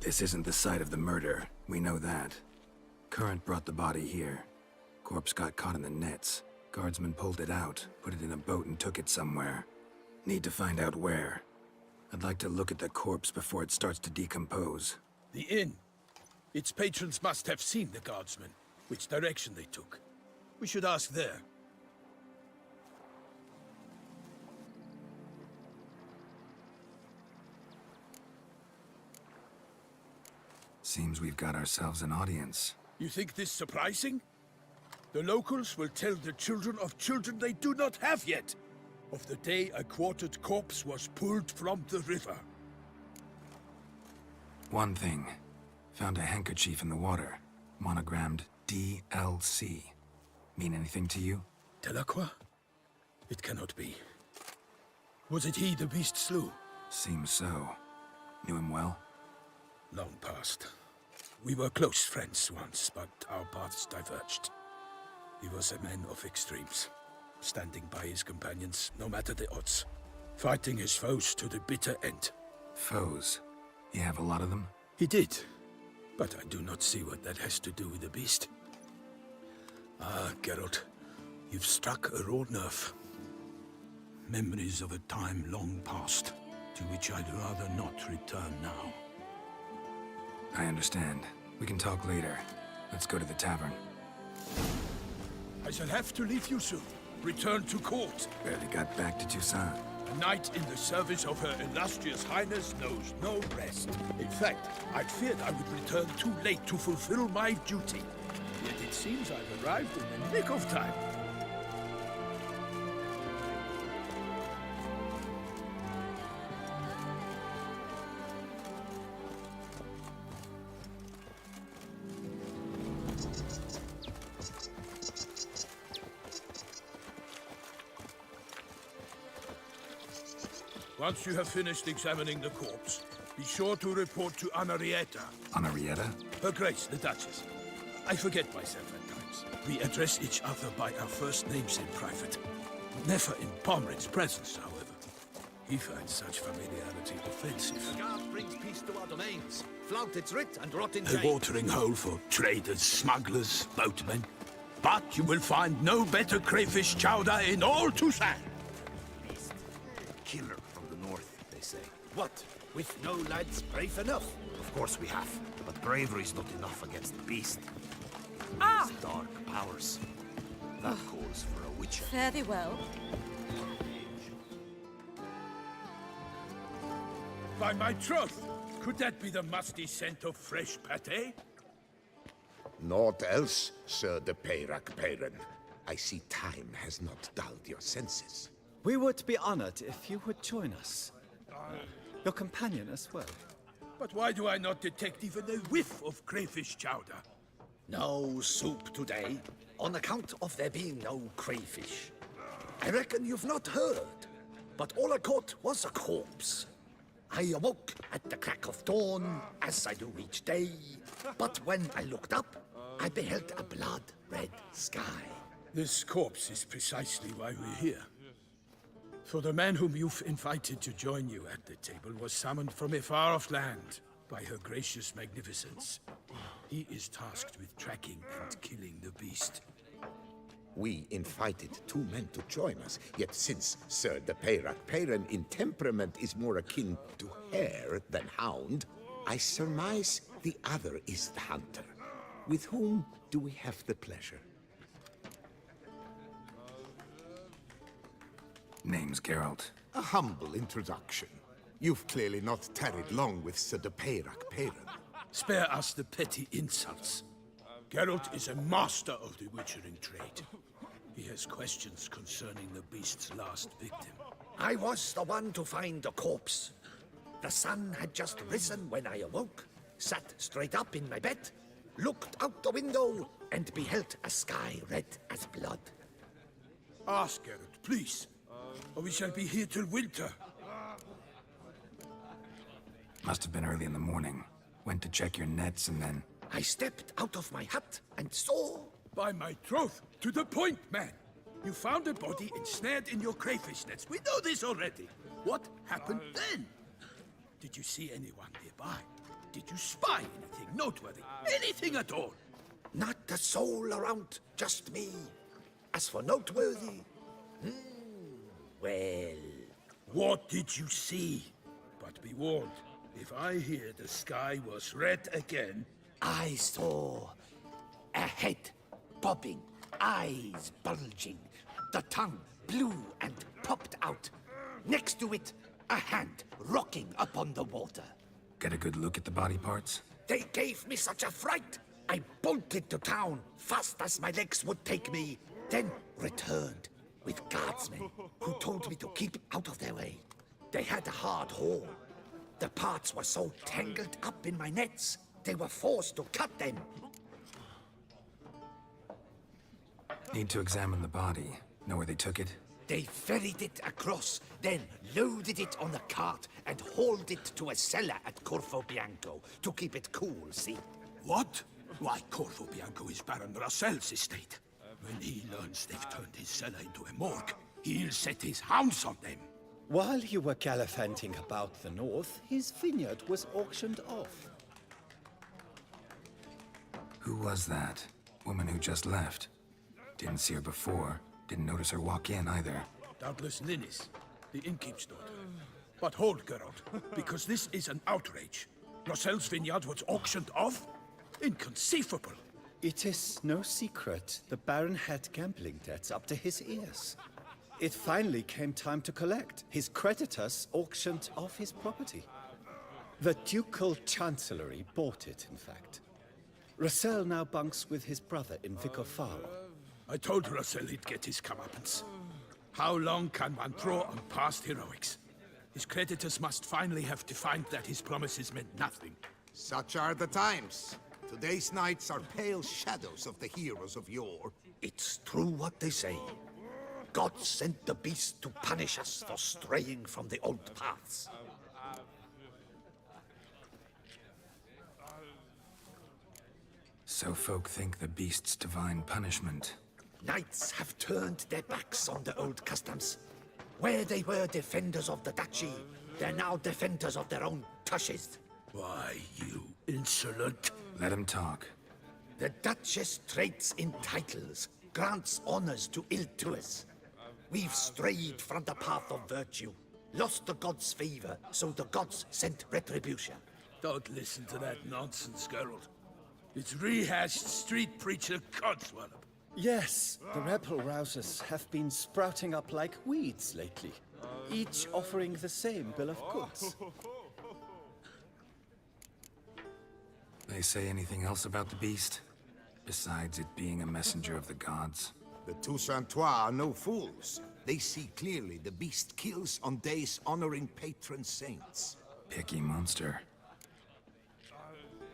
Speaker 7: This isn't the site of the murder. We know that. Current brought the body here. Corpse got caught in the nets. Guardsmen pulled it out, put it in a boat and took it somewhere. Need to find out where. I'd like to look at the corpse before it starts to decompose.
Speaker 11: The inn. Its patrons must have seen the guardsmen, which direction they took. We should ask there.
Speaker 7: Seems we've got ourselves an audience.
Speaker 11: You think this surprising? The locals will tell the children of children they do not have yet, of the day a quartered corpse was pulled from the river.
Speaker 7: One thing. Found a handkerchief in the water. Monogrammed DLC. Mean anything to you?
Speaker 11: Delacroix? It cannot be. Was it he the beast slew?
Speaker 7: Seems so. Knew him well?
Speaker 11: Long past. We were close friends once, but our paths diverged. He was a man of extremes, standing by his companions, no matter the odds. Fighting his foes to the bitter end.
Speaker 7: Foes? You have a lot of them?
Speaker 11: He did, but I do not see what that has to do with the beast. Ah, Geralt, you've struck a raw nerve. Memories of a time long past, to which I'd rather not return now.
Speaker 7: I understand. We can talk later. Let's go to the tavern.
Speaker 11: I shall have to leave you soon. Return to court.
Speaker 7: Barely got back to Toussaint.
Speaker 11: A knight in the service of Her Illustrious Highness knows no rest. In fact, I feared I would return too late to fulfill my duty. Yet it seems I've arrived in the nick of time. Once you have finished examining the corpse, be sure to report to Anarietta.
Speaker 7: Anarietta?
Speaker 11: Her Grace, the Duchess. I forget myself at times. We address each other by our first names in private. Never in Pomred's presence, however. He finds such familiarity offensive.
Speaker 12: The guard brings peace to our domains. Flout its writ and rot in
Speaker 11: A
Speaker 12: jail.
Speaker 11: watering hole for traders, smugglers, boatmen. But you will find no better crayfish chowder in all Toussaint.
Speaker 12: Killer from the north, they say. What? With no lads brave enough? Of course we have. But bravery's not enough against the beast.
Speaker 5: Ah!
Speaker 12: His dark powers. That calls for a witcher.
Speaker 5: Fare thee well.
Speaker 11: By my troth, could that be the musty scent of fresh pate?
Speaker 6: Naught else, Sir de Peyrac Peyran. I see time has not dulled your senses.
Speaker 13: We would be honored if you would join us. Your companion as well.
Speaker 11: But why do I not detect even a whiff of crayfish chowder?
Speaker 12: No soup today, on account of there being no crayfish. I reckon you've not heard, but all I caught was a corpse. I awoke at the crack of dawn, as I do each day, but when I looked up, I beheld a blood-red sky.
Speaker 11: This corpse is precisely why we're here. For the man whom you've invited to join you at the table was summoned from a far-off land by her gracious magnificence. He is tasked with tracking and killing the beast.
Speaker 6: We invited two men to join us, yet since Sir de Peyrac Peyran in temperament is more akin to hare than hound, I surmise the other is the hunter. With whom do we have the pleasure?
Speaker 7: Name's Geralt.
Speaker 6: A humble introduction. You've clearly not tarried long with Sir de Peyrac Peyran.
Speaker 11: Spare us the petty insults. Geralt is a master of the witchering trade. He has questions concerning the beast's last victim.
Speaker 12: I was the one to find the corpse. The sun had just risen when I awoke, sat straight up in my bed, looked out the window, and beheld a sky red as blood.
Speaker 11: Ask Geralt, please, or we shall be here till winter.
Speaker 7: Must have been early in the morning. Went to check your nets and then...
Speaker 12: I stepped out of my hut and saw...
Speaker 11: By my troth, to the point, man. You found a body ensnared in your crayfish nets. We know this already. What happened then? Did you see anyone nearby? Did you spy anything noteworthy? Anything at all?
Speaker 12: Not a soul around, just me. As for noteworthy... well...
Speaker 11: What did you see? But be warned, if I hear the sky was red again...
Speaker 12: I saw a head bobbing, eyes bulging, the tongue blue and popped out. Next to it, a hand rocking upon the water.
Speaker 7: Get a good look at the body parts?
Speaker 12: They gave me such a fright, I bolted to town fast as my legs would take me, then returned with guardsmen who told me to keep out of their way. They had a hard haul. The parts were so tangled up in my nets, they were forced to cut them.
Speaker 7: Need to examine the body. Know where they took it?
Speaker 12: They ferried it across, then loaded it on a cart and hauled it to a cellar at Corvo Bianco to keep it cool, see?
Speaker 9: What? Why, Corvo Bianco is Baron Russell's estate. When he learns they've turned his cellar into a morgue, he'll set his hounds on them.
Speaker 13: While you were gallivanting about the north, his vineyard was auctioned off.
Speaker 7: Who was that? Woman who just left. Didn't see her before. Didn't notice her walk in either.
Speaker 9: Doubtless Ninnis, the innkeep's daughter. But hold, Geralt, because this is an outrage. Russell's vineyard was auctioned off? Inconceivable.
Speaker 13: It is no secret the Baron had gambling debts up to his ears. It finally came time to collect. His creditors auctioned off his property. The Ducal Chancellery bought it, in fact. Russell now bunks with his brother in Vicofaro.
Speaker 9: I told Russell he'd get his comeuppance. How long can one draw on past heroics? His creditors must finally have defined that his promises meant nothing.
Speaker 6: Such are the times. Today's knights are pale shadows of the heroes of yore.
Speaker 12: It's true what they say. God sent the beast to punish us for straying from the old paths.
Speaker 7: So folk think the beast's divine punishment.
Speaker 12: Knights have turned their backs on the old customs. Where they were defenders of the duchy, they're now defenders of their own tushes.
Speaker 9: Why, you insolent...
Speaker 7: Let him talk.
Speaker 12: The Duchess trades in titles, grants honors to ill-doers. We've strayed from the path of virtue, lost the gods' favor, so the gods sent retribution.
Speaker 9: Don't listen to that nonsense, Geralt. It's rehashed street preacher codswallop.
Speaker 13: Yes, the rebel rousers have been sprouting up like weeds lately, each offering the same bill of goods.
Speaker 7: They say anything else about the beast? Besides it being a messenger of the gods?
Speaker 6: The Toussaintois are no fools. They see clearly the beast kills on days honoring patron saints.
Speaker 7: Picky monster.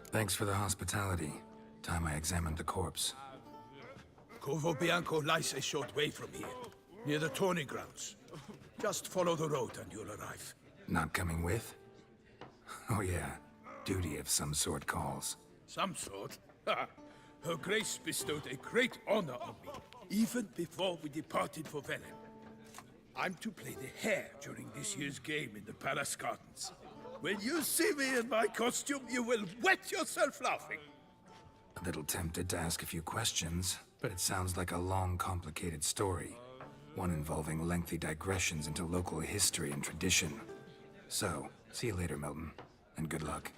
Speaker 7: Thanks for the hospitality. Time I examined the corpse.
Speaker 9: Corvo Bianco lies a short way from here, near the tourney grounds. Just follow the road and you'll arrive.
Speaker 7: Not coming with? Oh yeah, duty of some sort calls.
Speaker 9: Some sort? Ha! Her Grace bestowed a great honor on me, even before we departed for Velen. I'm to play the hare during this year's game in the palace gardens. When you see me in my costume, you will wet yourself laughing.
Speaker 7: A little tempted to ask a few questions, but it sounds like a long, complicated story. One involving lengthy digressions into local history and tradition. So, see you later, Milton, and good luck.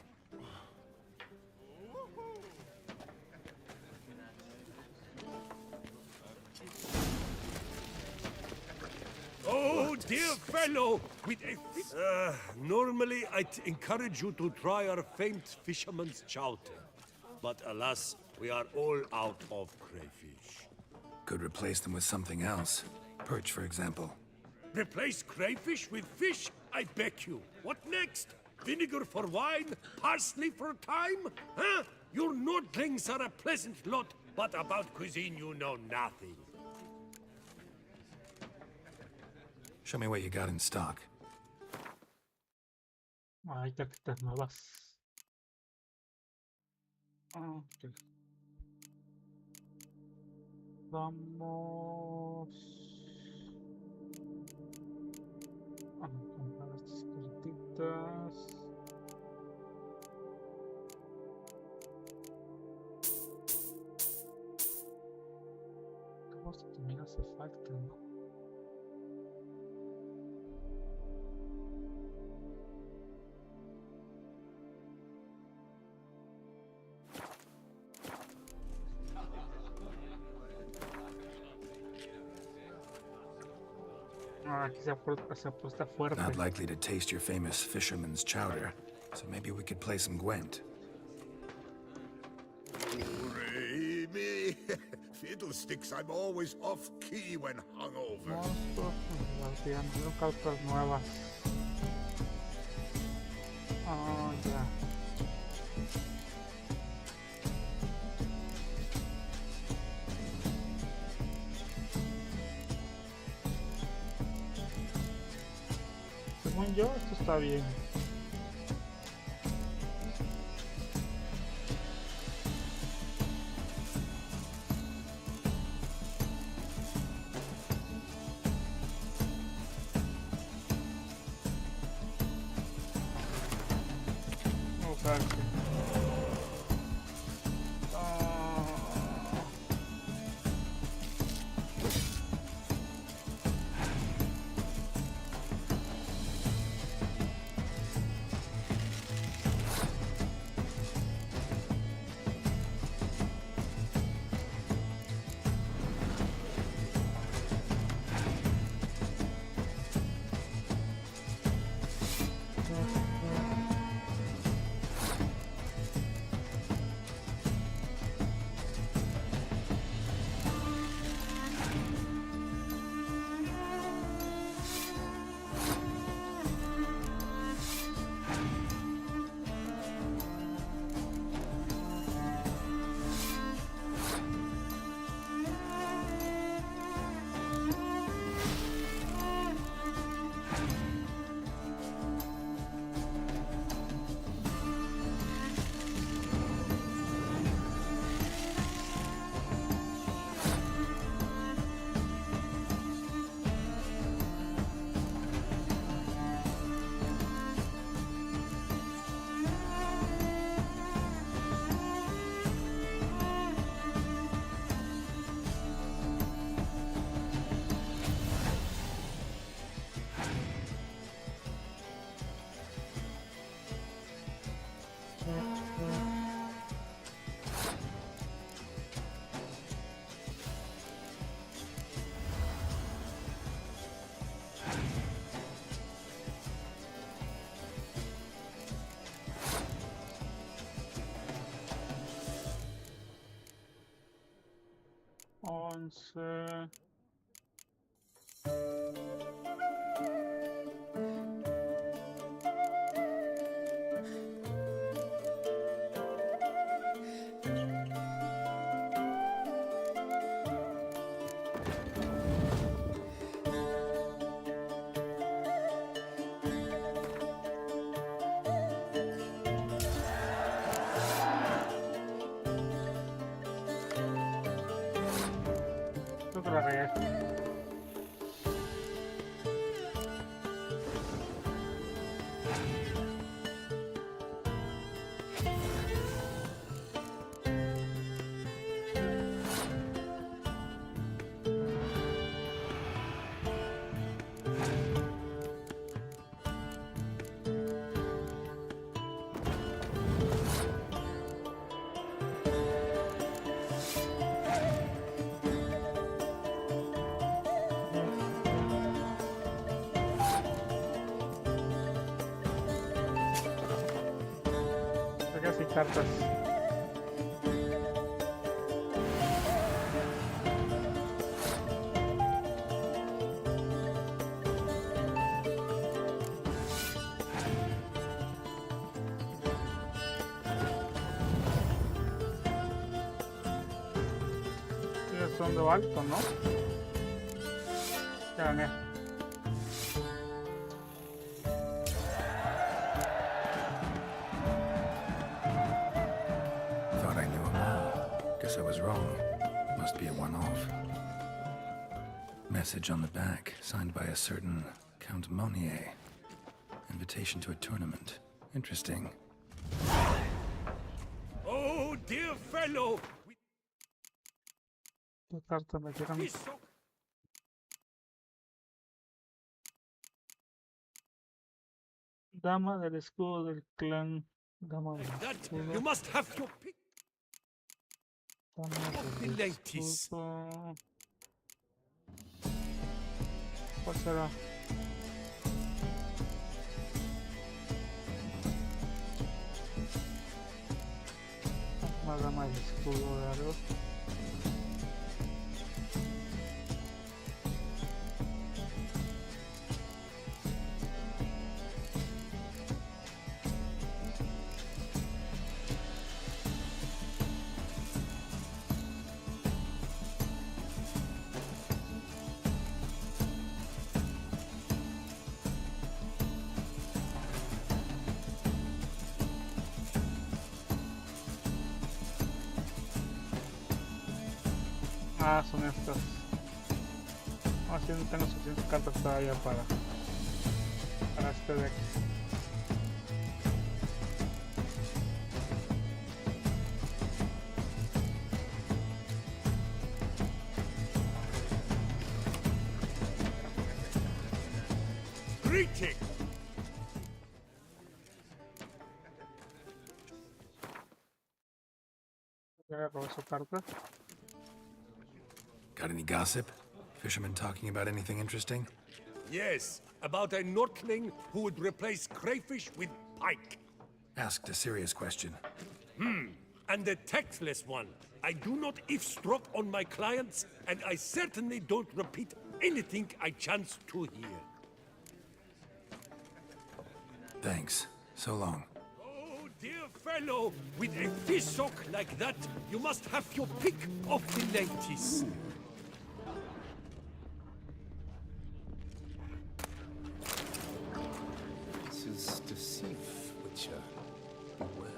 Speaker 14: Oh, dear fellow, with a normally I'd encourage you to try our famed fisherman's chowder. But alas, we are all out of crayfish.
Speaker 7: Could replace them with something else. Perch, for example.
Speaker 14: Replace crayfish with fish? I beg you. What next? Vinegar for wine? Parsley for thyme? Huh? Your nordlings are a pleasant lot, but about cuisine you know nothing.
Speaker 7: Show me what you got in stock.
Speaker 1: Hay tarjetas nuevas. Ok. Vamos a comprar estas cartitas. ¿Qué cosa también hace falta, no? Aquí se apuesta fuerte.
Speaker 7: Not likely to taste your famous fisherman's chowder, so maybe we could play some Gwent.
Speaker 9: candlesticks. I'm always off key when hungover.
Speaker 1: Monstruos, guardianes, cartas nuevas. Oh, ya. Según yo, esto está bien. Parte. Once. Creo que la regué. Casi cartas. Son de alto, ¿no? Ya gané.
Speaker 7: Thought I knew them all. Guess I was wrong. Must be a one-off. Message on the back, signed by a certain Count Monnier. Invitation to a tournament. Interesting.
Speaker 14: Oh, dear fellow!
Speaker 1: ¿Qué carta me quieran? Dama del escudo del clan. Dama del escudo.
Speaker 14: You must have your pick.
Speaker 1: Dama del escudo. ¿Cuál será? Una dama del escudo de algo. Ah, son estas. No, si no tengo suficientes cartas todavía para este deck.
Speaker 14: Greeting!
Speaker 1: Ya robé su carta.
Speaker 7: Got any gossip? Fishermen talking about anything interesting?
Speaker 14: Yes, about a Nortling who would replace crayfish with pike.
Speaker 7: Asked a serious question.
Speaker 14: And the tactless one. I do not eavesdrop on my clients, and I certainly don't repeat anything I chance to hear.
Speaker 7: Thanks. So long.
Speaker 14: Oh, dear fellow, with a fish sock like that, you must have your pick of the ladies.
Speaker 13: This is deceive, Witcher. Beware.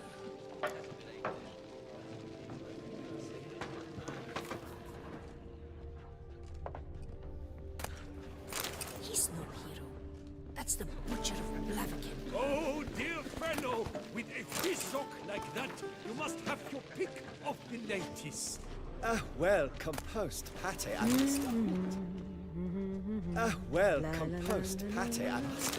Speaker 5: He's no hero. That's the Butcher of Blaviken.
Speaker 14: Oh, dear fellow, with a fish sock like that, you must have your pick of the ladies.
Speaker 13: Ah, well composed, Parte, I must. Ah, well composed, Parte, I must.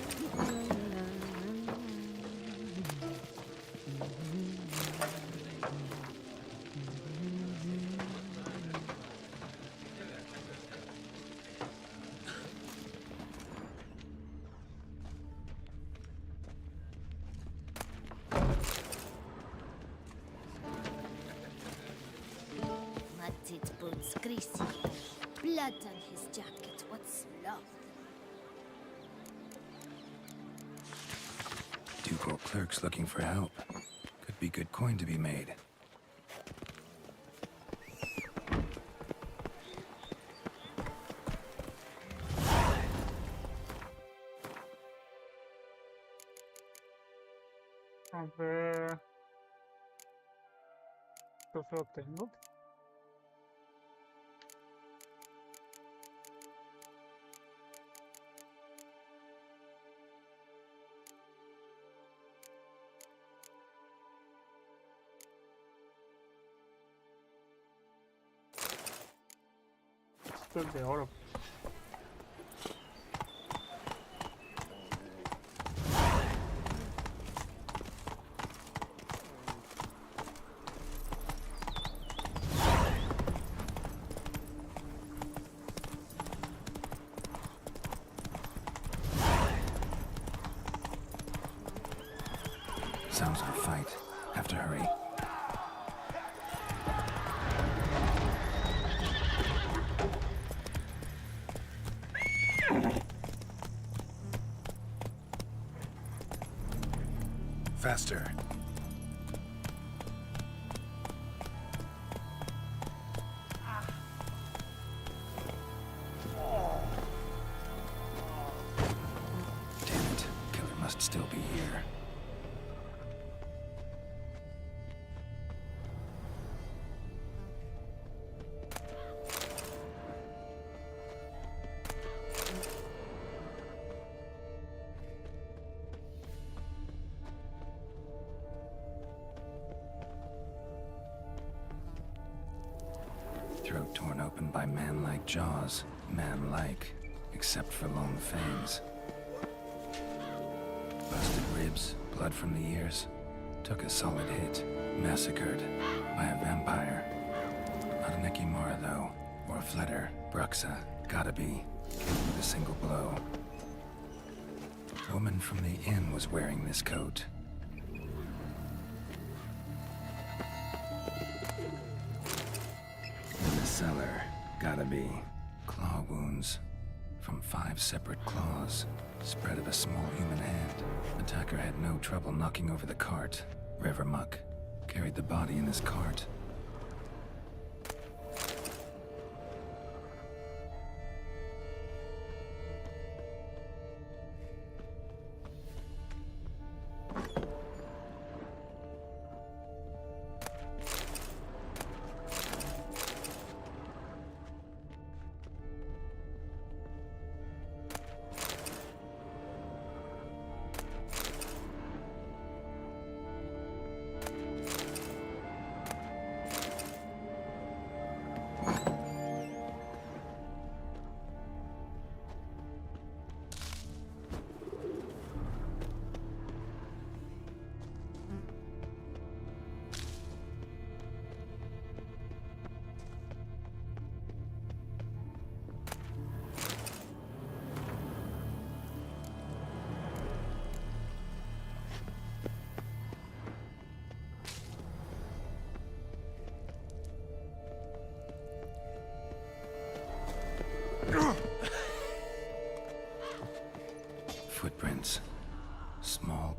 Speaker 10: Matted boots greasy. Blood on his jacket. What's love?
Speaker 7: Ducal clerks looking for help. Could be good coin to be made.
Speaker 1: A ver. ¿Qué trofeo tengo? Esto es de oro.
Speaker 7: Sounds like a fight. Have to hurry. Faster. Damn it. Killer must still be here. Throat torn open by man-like jaws. Man-like, except for long fangs. Busted ribs, blood from the ears. Took a solid hit. Massacred by a vampire. Not an Ekimara, though. Or a Fletter. Bruxa. Gotta be. Killed with a single blow. The woman from the inn was wearing this coat. In the cellar. Gotta be. Claw wounds. From 5 separate claws. Spread of a small human hand. Attacker had no trouble knocking over the cart. River muck. Carried the body in his cart.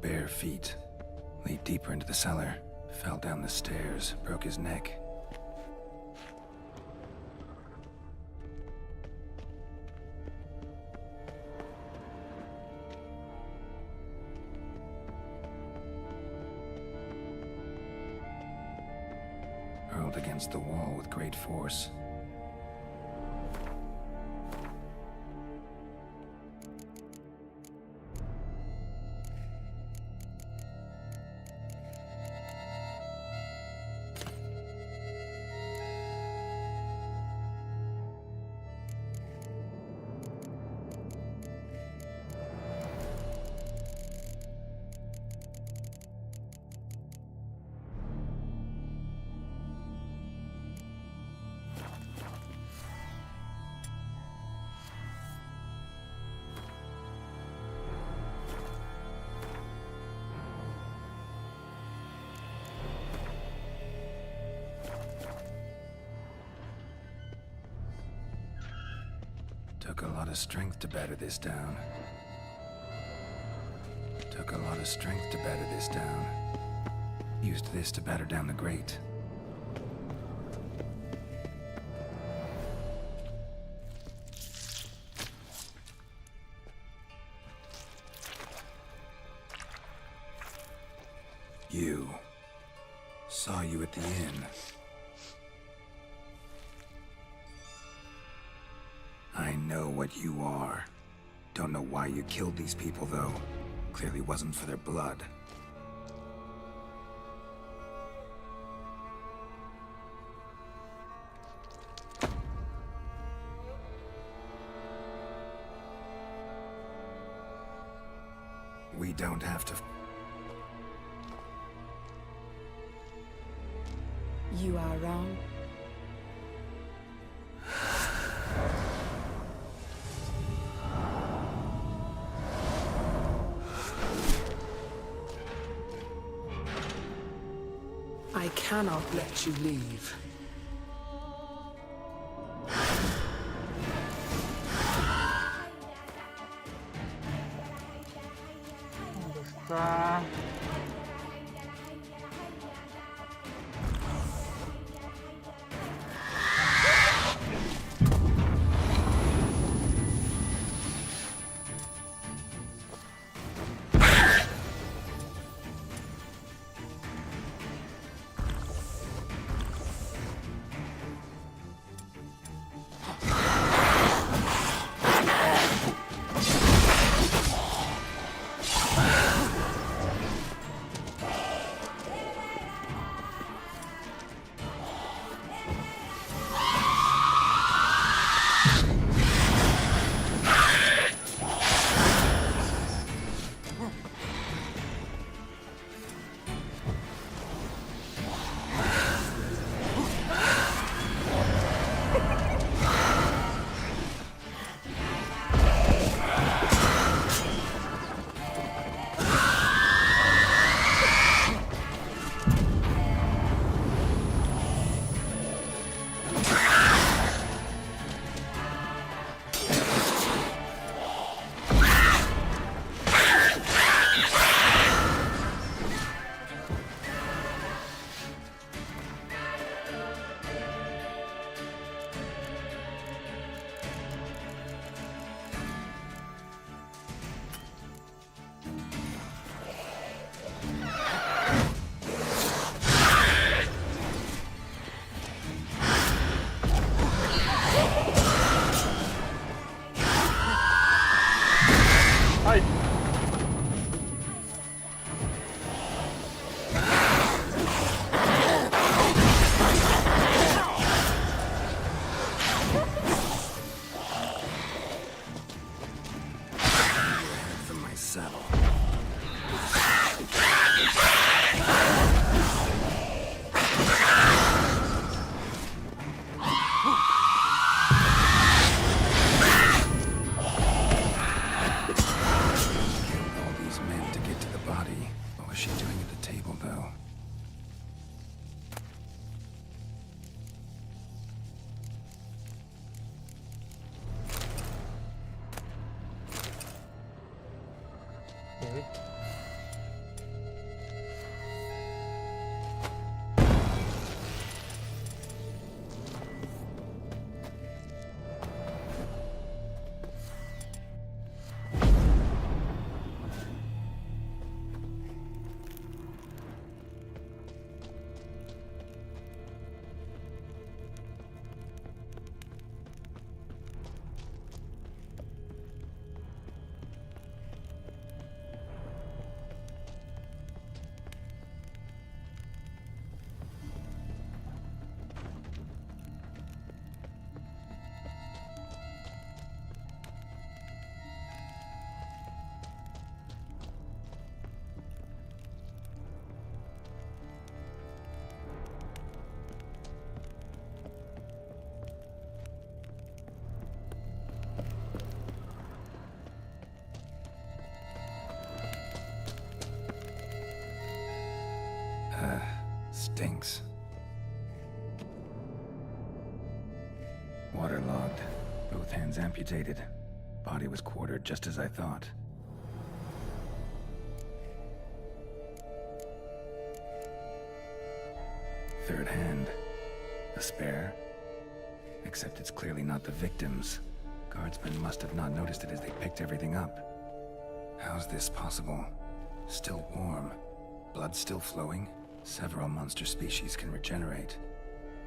Speaker 7: bare feet. Lead deeper into the cellar. Fell down the stairs, broke his neck. Hurled against the wall with great force. Took a lot of strength to batter this down. Took a lot of strength to batter this down. Used this to batter down the grate. You. Saw you at the inn. I know what you are. Don't know why you killed these people, though. Clearly wasn't for their blood. We don't have to...
Speaker 5: You are wrong.
Speaker 15: I cannot let you leave.
Speaker 1: ¿Dónde está?
Speaker 7: stinks. Waterlogged. Both hands amputated. Body was quartered just as I thought. Third hand. A spare? Except it's clearly not the victim's. Guardsmen must have not noticed it as they picked everything up. How's this possible? Still warm. Blood still flowing? Several monster species can regenerate.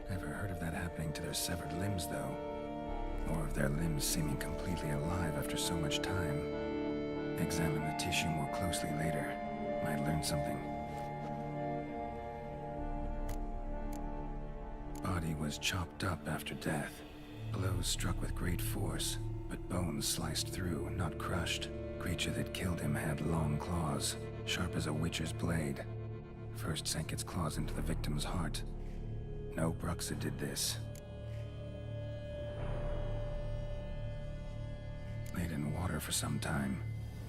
Speaker 7: Never heard of that happening to their severed limbs, though. Or of their limbs seeming completely alive after so much time. Examine the tissue more closely later. Might learn something. Body was chopped up after death. Blows struck with great force, but bones sliced through, not crushed. Creature that killed him had long claws, sharp as a witcher's blade. First sank its claws into the victim's heart. No Bruxa did this. Laid in water for some time.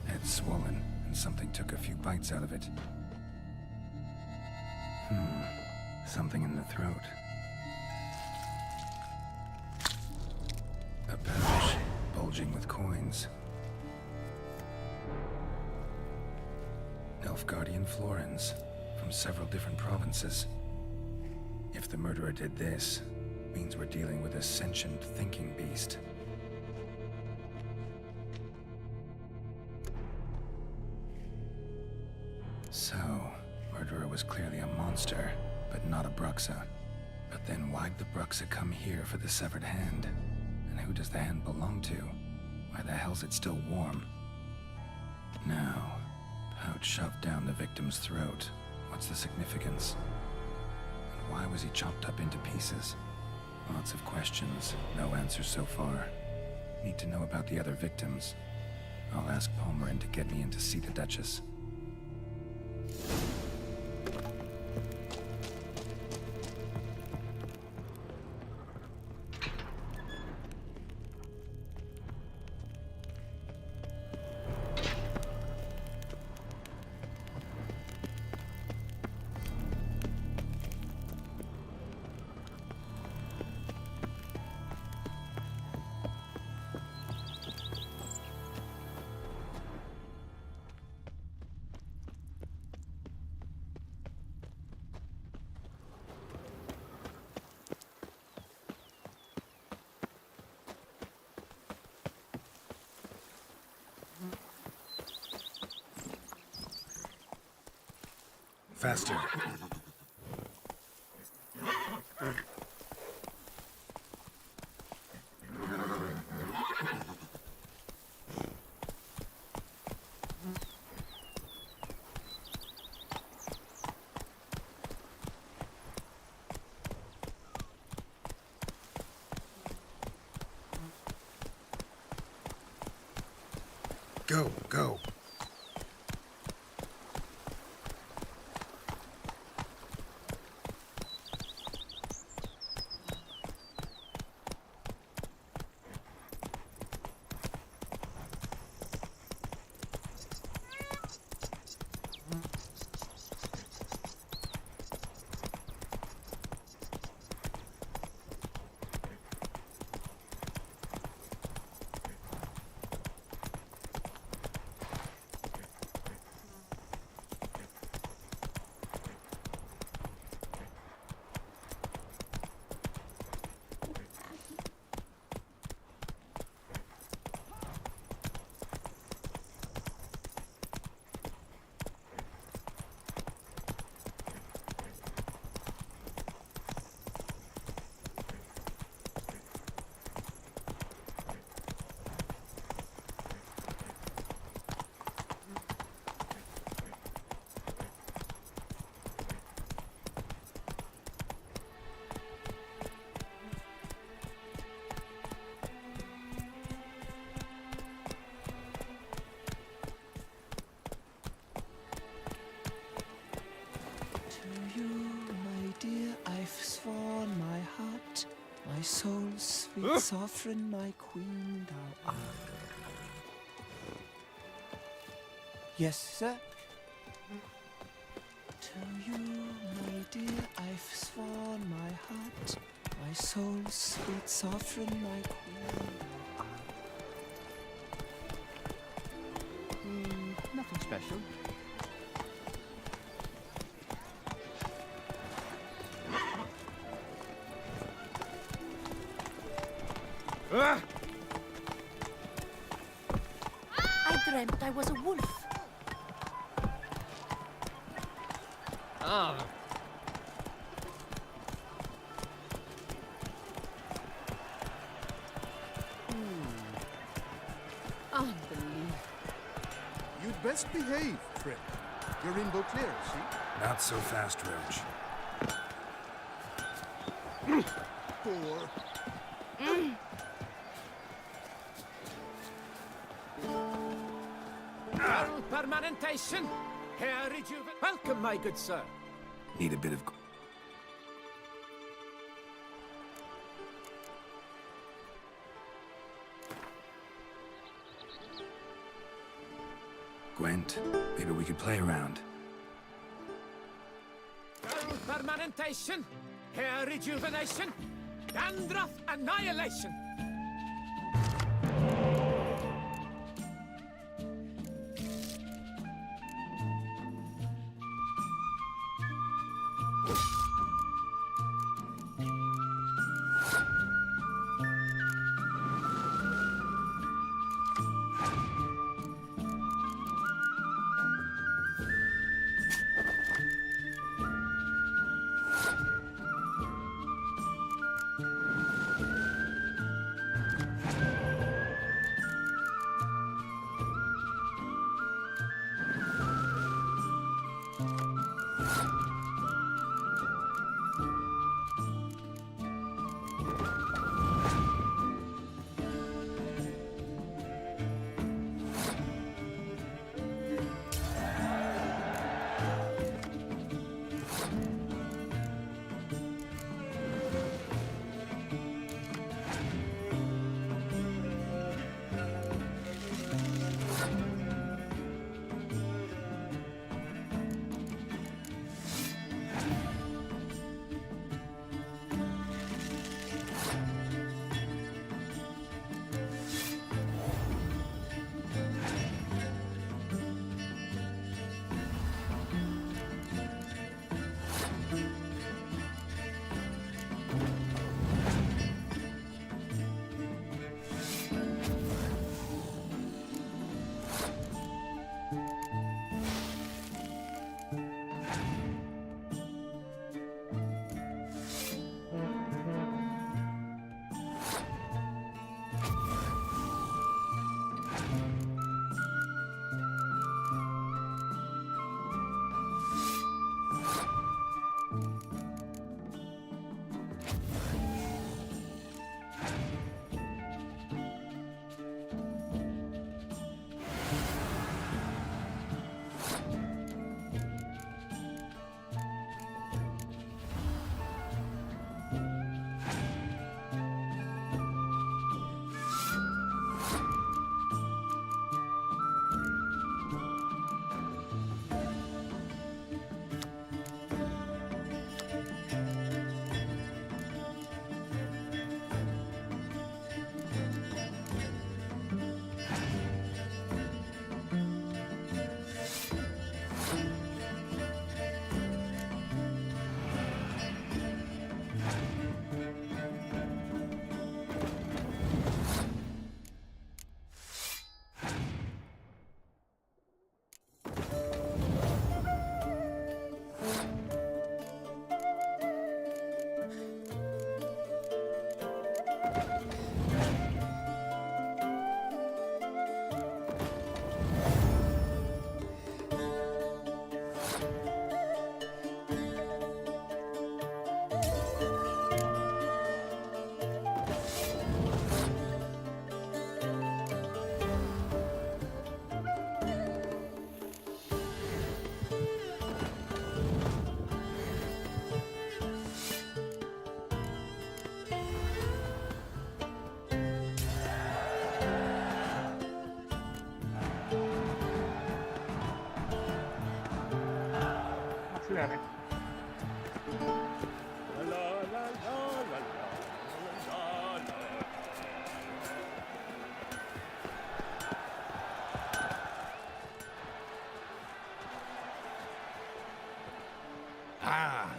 Speaker 7: Head swollen, and something took a few bites out of it. Something in the throat. A pouch, bulging with coins. Nilfgaardian florins, from several different provinces. If the murderer did this, means we're dealing with a sentient thinking beast. So, murderer was clearly a monster, but not a Bruxa. But then why'd the Bruxa come here for the severed hand? And who does the hand belong to? Why the hell's it still warm? Now, pouch shoved down the victim's throat. What's the significance? And why was he chopped up into pieces? Lots of questions, no answers so far. Need to know about the other victims. I'll ask Palmerin to get me in to see the Duchess. Faster. Go, go.
Speaker 16: My soul's sweet sovereign, my queen, thou art. Yes, sir. To you, my dear, I've sworn my heart, my soul's sweet sovereign, my queen.
Speaker 17: Nothing special.
Speaker 10: I dreamt I was a wolf.
Speaker 17: Ah.
Speaker 10: Unbelievable.
Speaker 18: You'd best behave, friend. You're in go clear, see?
Speaker 7: Not so fast, Roach.
Speaker 18: Poor.
Speaker 4: Permanentation! Hair rejuven. Welcome, my good sir.
Speaker 7: Need a bit of... Gwent, maybe we could play around.
Speaker 4: Permanentation! Hair rejuvenation! Dandruff annihilation!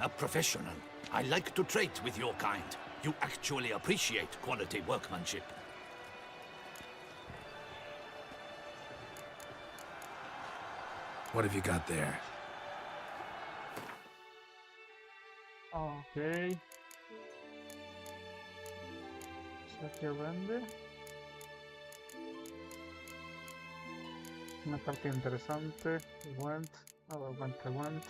Speaker 12: a professional. I like to trade with your kind. You actually appreciate quality workmanship.
Speaker 7: What have you got there?
Speaker 1: Ok. ¿Qué vende? Una carta interesante. Went. Went.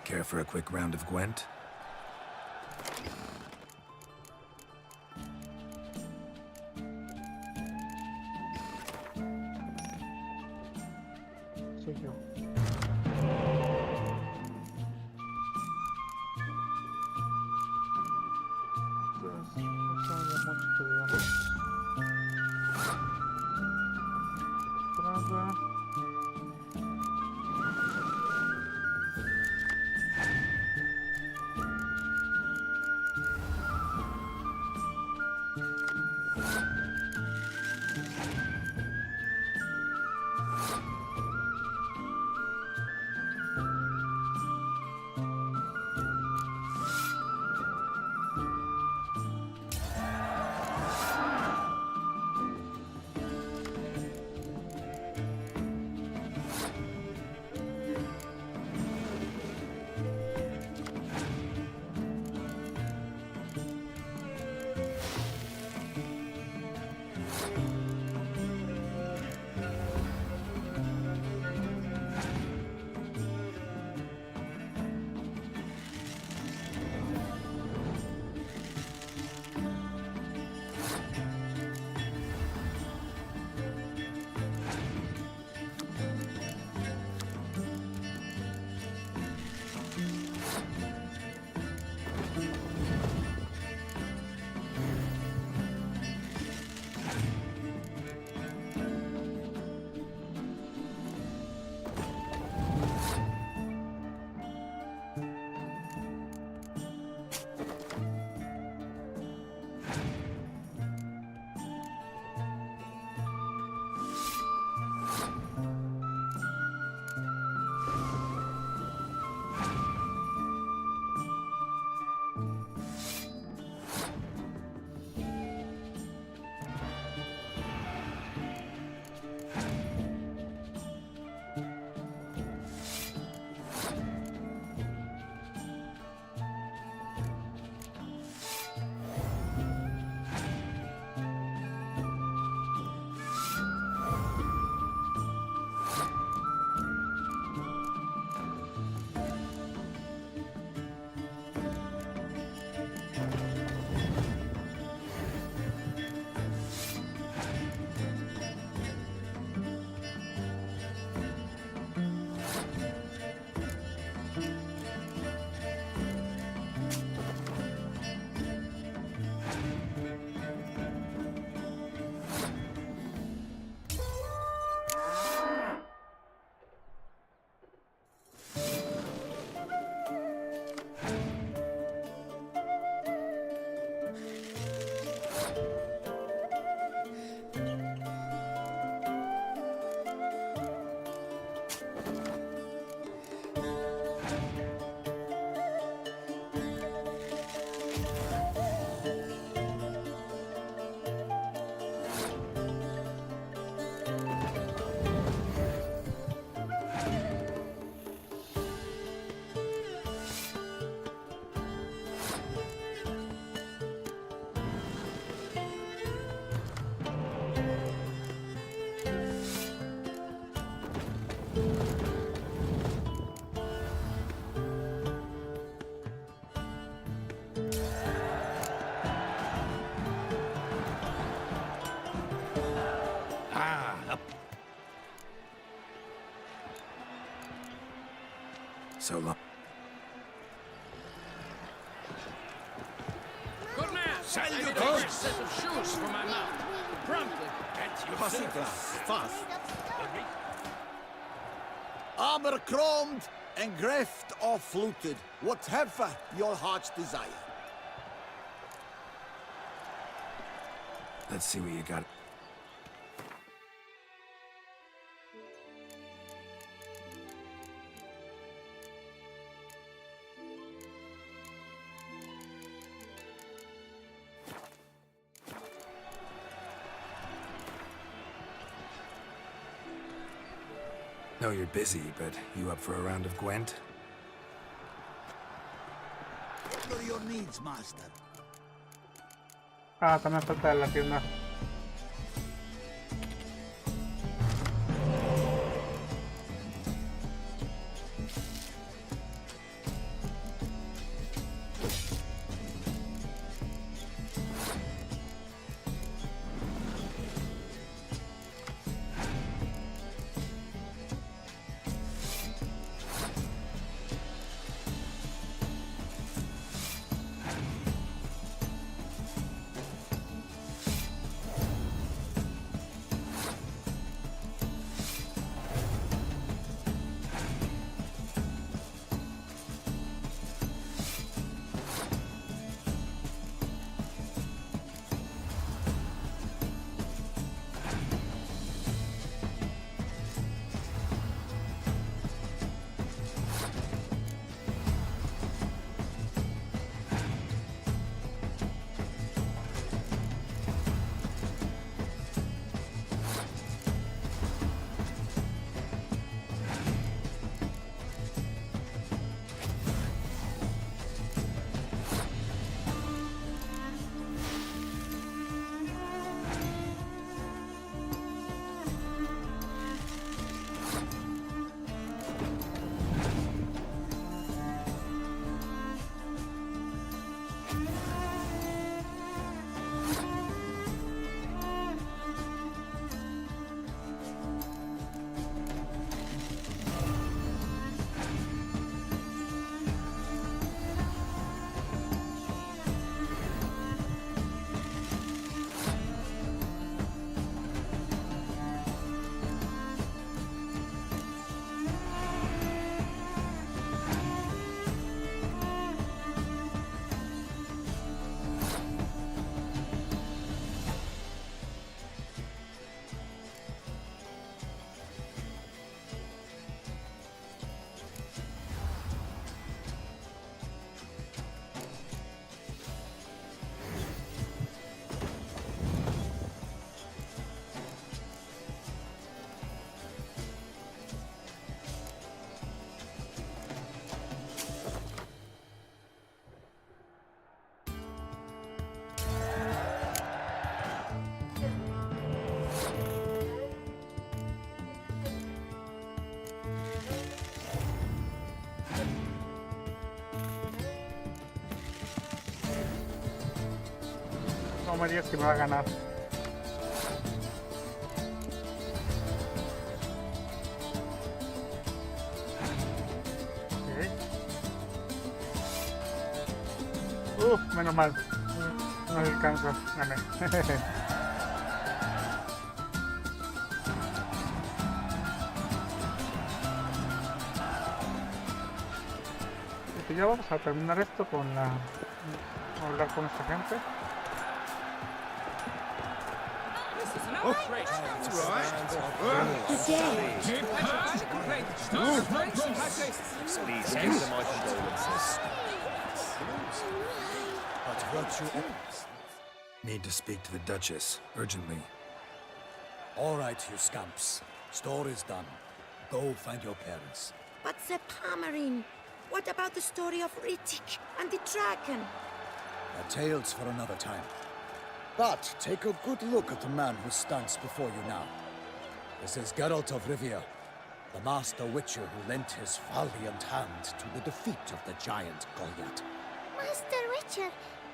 Speaker 7: Care for a quick round of Gwent?
Speaker 1: Soy yo. Pues, no sabe mucho que digamos. Estrada.
Speaker 7: So long.
Speaker 17: Good man!
Speaker 12: Sell
Speaker 17: I
Speaker 12: your
Speaker 17: need a
Speaker 12: goods.
Speaker 17: fresh set of shoes for my mount. Promptly.
Speaker 12: Get your
Speaker 13: Passenglass, fast.
Speaker 12: armor chromed and greft or fluted, whatever your heart's desire.
Speaker 7: Let's see what you got. Know you're busy, but you up for a round of Gwent?
Speaker 12: What are your needs, master?
Speaker 1: Ah, también falta la tienda. No me digas que me va a ganar. Menos mal. No alcanzo. Gané. Ya vamos a terminar esto con la... Vamos a hablar con esta gente.
Speaker 7: Need to speak to the Duchess, urgently.
Speaker 8: All right, you scamps. Story's done. Go find your parents.
Speaker 5: But the Palmerine, what about the story of Rittik and the dragon?
Speaker 8: A tale's for another time. But take a good look at the man who stands before you now. This is Geralt of Rivia, the master witcher who lent his valiant hand to the defeat of the giant Goliath.
Speaker 10: Master Witcher,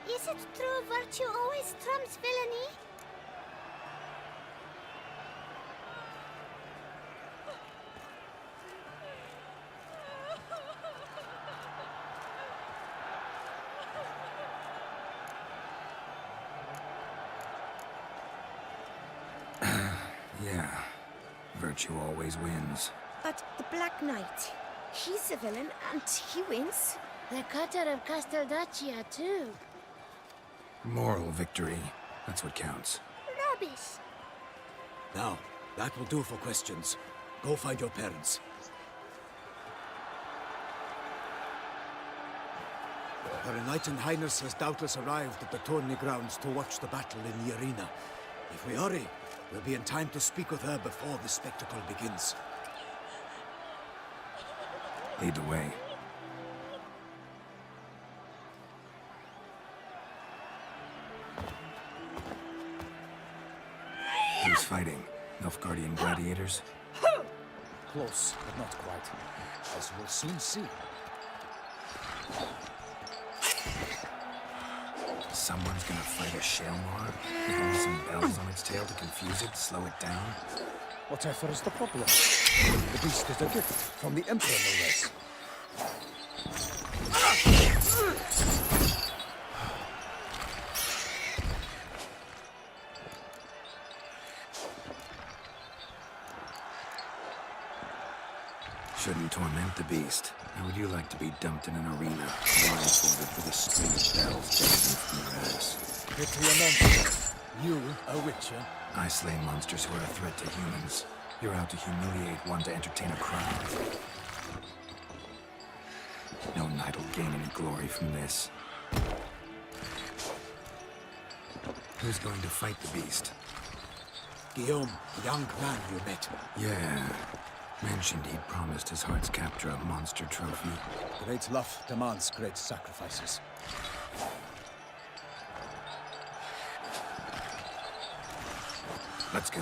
Speaker 10: is it true virtue always trumps villainy?
Speaker 7: Yeah, virtue always wins.
Speaker 5: But the Black Knight, he's a villain and he wins.
Speaker 10: The cutter of Casteldaccia, too.
Speaker 7: Moral victory, that's what counts.
Speaker 10: rubbish.
Speaker 8: Now, that will do for questions. Go find your parents. Her Enlightened Highness has doubtless arrived at the tourney grounds to watch the battle in the arena. If we hurry, we'll be in time to speak with her before the spectacle begins.
Speaker 7: Lead the way. Who's fighting? Nilfgaardian gladiators?
Speaker 8: Close, but not quite. As we'll soon see.
Speaker 7: Someone's gonna fight a Shelmar? With only some bells on its tail to confuse it, slow it down?
Speaker 8: Whatever is the problem? The beast is a gift from the Emperor, no less.
Speaker 7: Shouldn't torment the beast. How would you like to be dumped in an arena, blindfolded with a string of bells dangling from your ass?
Speaker 8: Pity a monster. You, a witcher?
Speaker 7: I slay monsters who are a threat to humans. You're out to humiliate one to entertain a crowd. No knight will gain any glory from this. Who's going to fight the beast?
Speaker 8: Guillaume, the young man you met.
Speaker 7: Yeah. Mentioned he'd promised his heart's captor a monster trophy.
Speaker 8: Great love demands great sacrifices.
Speaker 7: Let's go.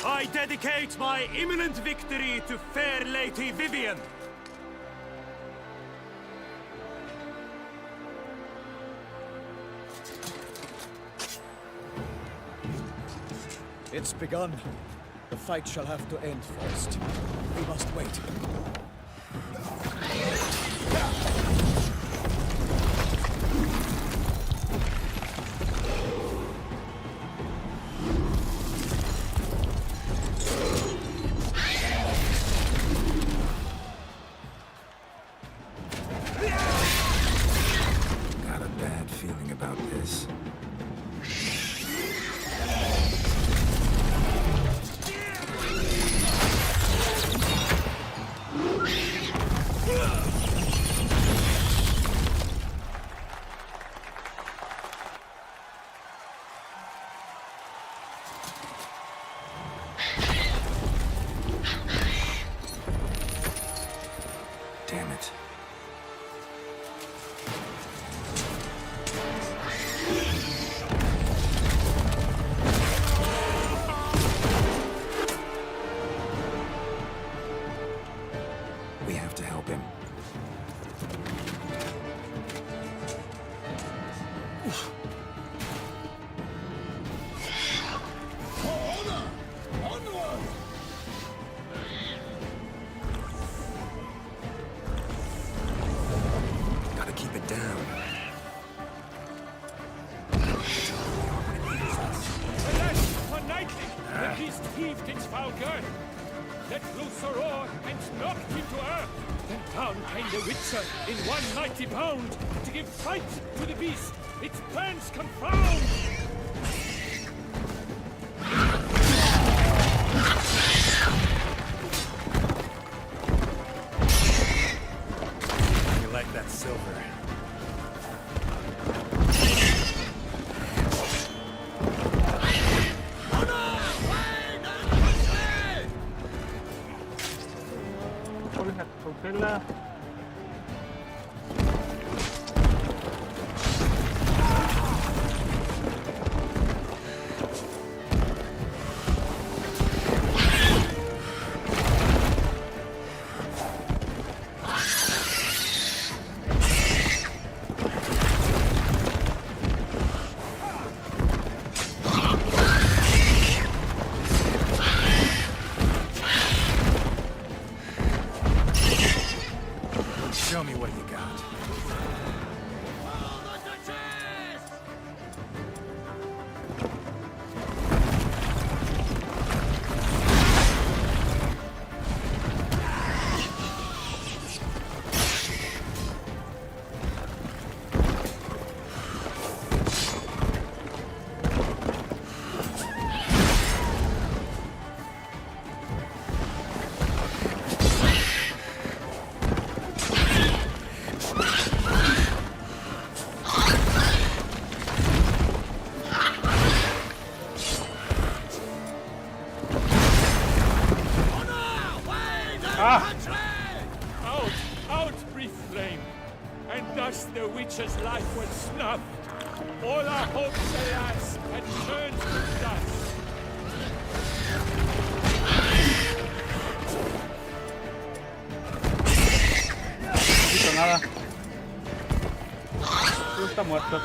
Speaker 19: I dedicate my imminent victory to fair Lady Vivian.
Speaker 8: It's begun. The fight shall have to end first. We must wait.
Speaker 7: Got a bad feeling about this. Damn it. We have to help him. Gotta keep it down.
Speaker 19: Alas, upon nightly, the beast heaved its foul girth, let loose a roar, and knocked him to earth. Then down came the Witcher in one mighty bound to give fight to the beast, its plans confound.
Speaker 7: You like that silver?
Speaker 1: Ponen la cautela.
Speaker 7: Show me what you got.
Speaker 19: Out, out, brief flame, and thus the witch's life was snuffed. All our hopes, alas, had turned to dust.
Speaker 1: No hizo nada. Tú está muerto.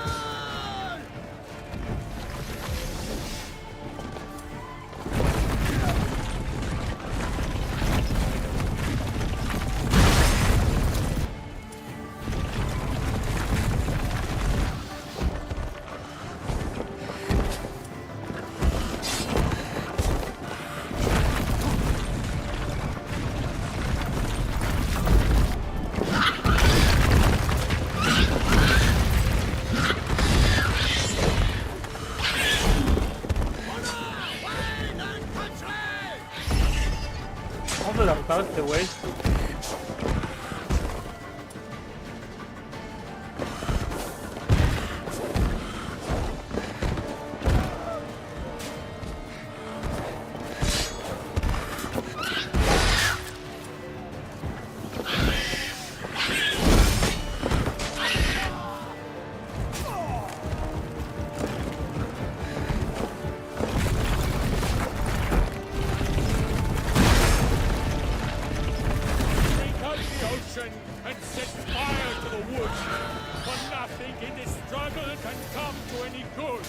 Speaker 1: Vamos a derrotar a este güey.
Speaker 19: And set fire to the woods, for nothing in this struggle can come to any good.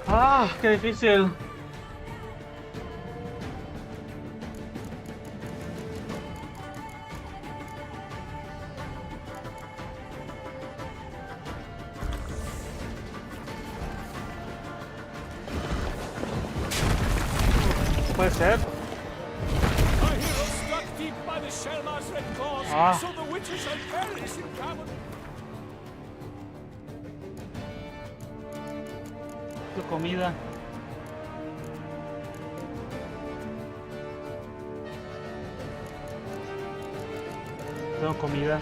Speaker 1: Ah, qué difícil. Puede ser.
Speaker 19: Our hero struck deep by the Shelmar's red claws,
Speaker 1: Ah.
Speaker 19: so the witches shall perish in cavern.
Speaker 1: Tu comida. Tengo comida.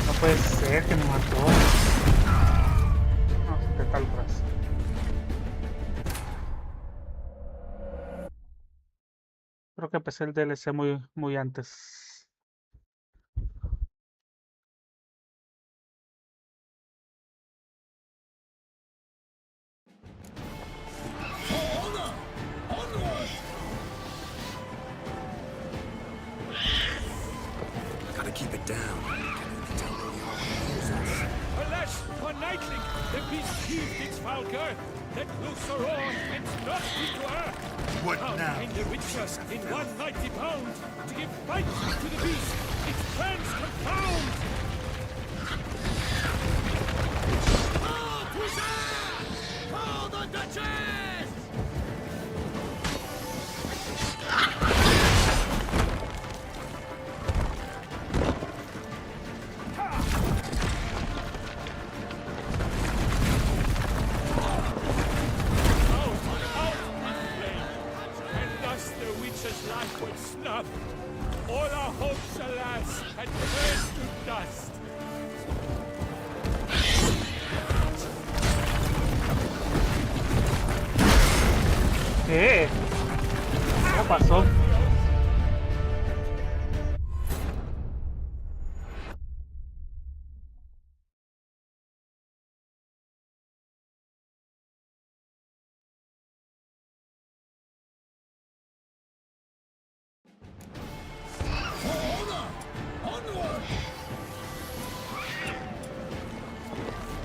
Speaker 1: No puede ser que me mató. No, ¿qué tal, Ras? Creo que empecé el DLC muy antes.
Speaker 7: Gotta keep it down.
Speaker 19: Alas, for Nightling, the beast heaved its foul girth, let loose her roar, and knocked into earth.
Speaker 7: What
Speaker 19: Down
Speaker 7: now?
Speaker 19: came the witches in one mighty bound, to give fight to the beast, its plans confound.
Speaker 2: For the Duchess!
Speaker 19: And thus the witch's life was snuffed. All our hopes, alas, had turned to dust.
Speaker 1: ¿Qué? ¿Qué pasó?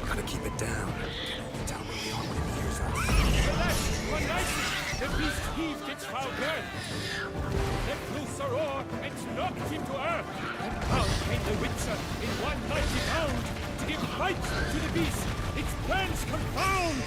Speaker 7: Gotta keep it down. Tell me the only one hears us.
Speaker 19: Alas, for Nightling, the beast heaved its foul girth, let loose a roar, and knocked him to earth. And down came the witcher in one mighty bound, to give fight to the beast, its plans confound.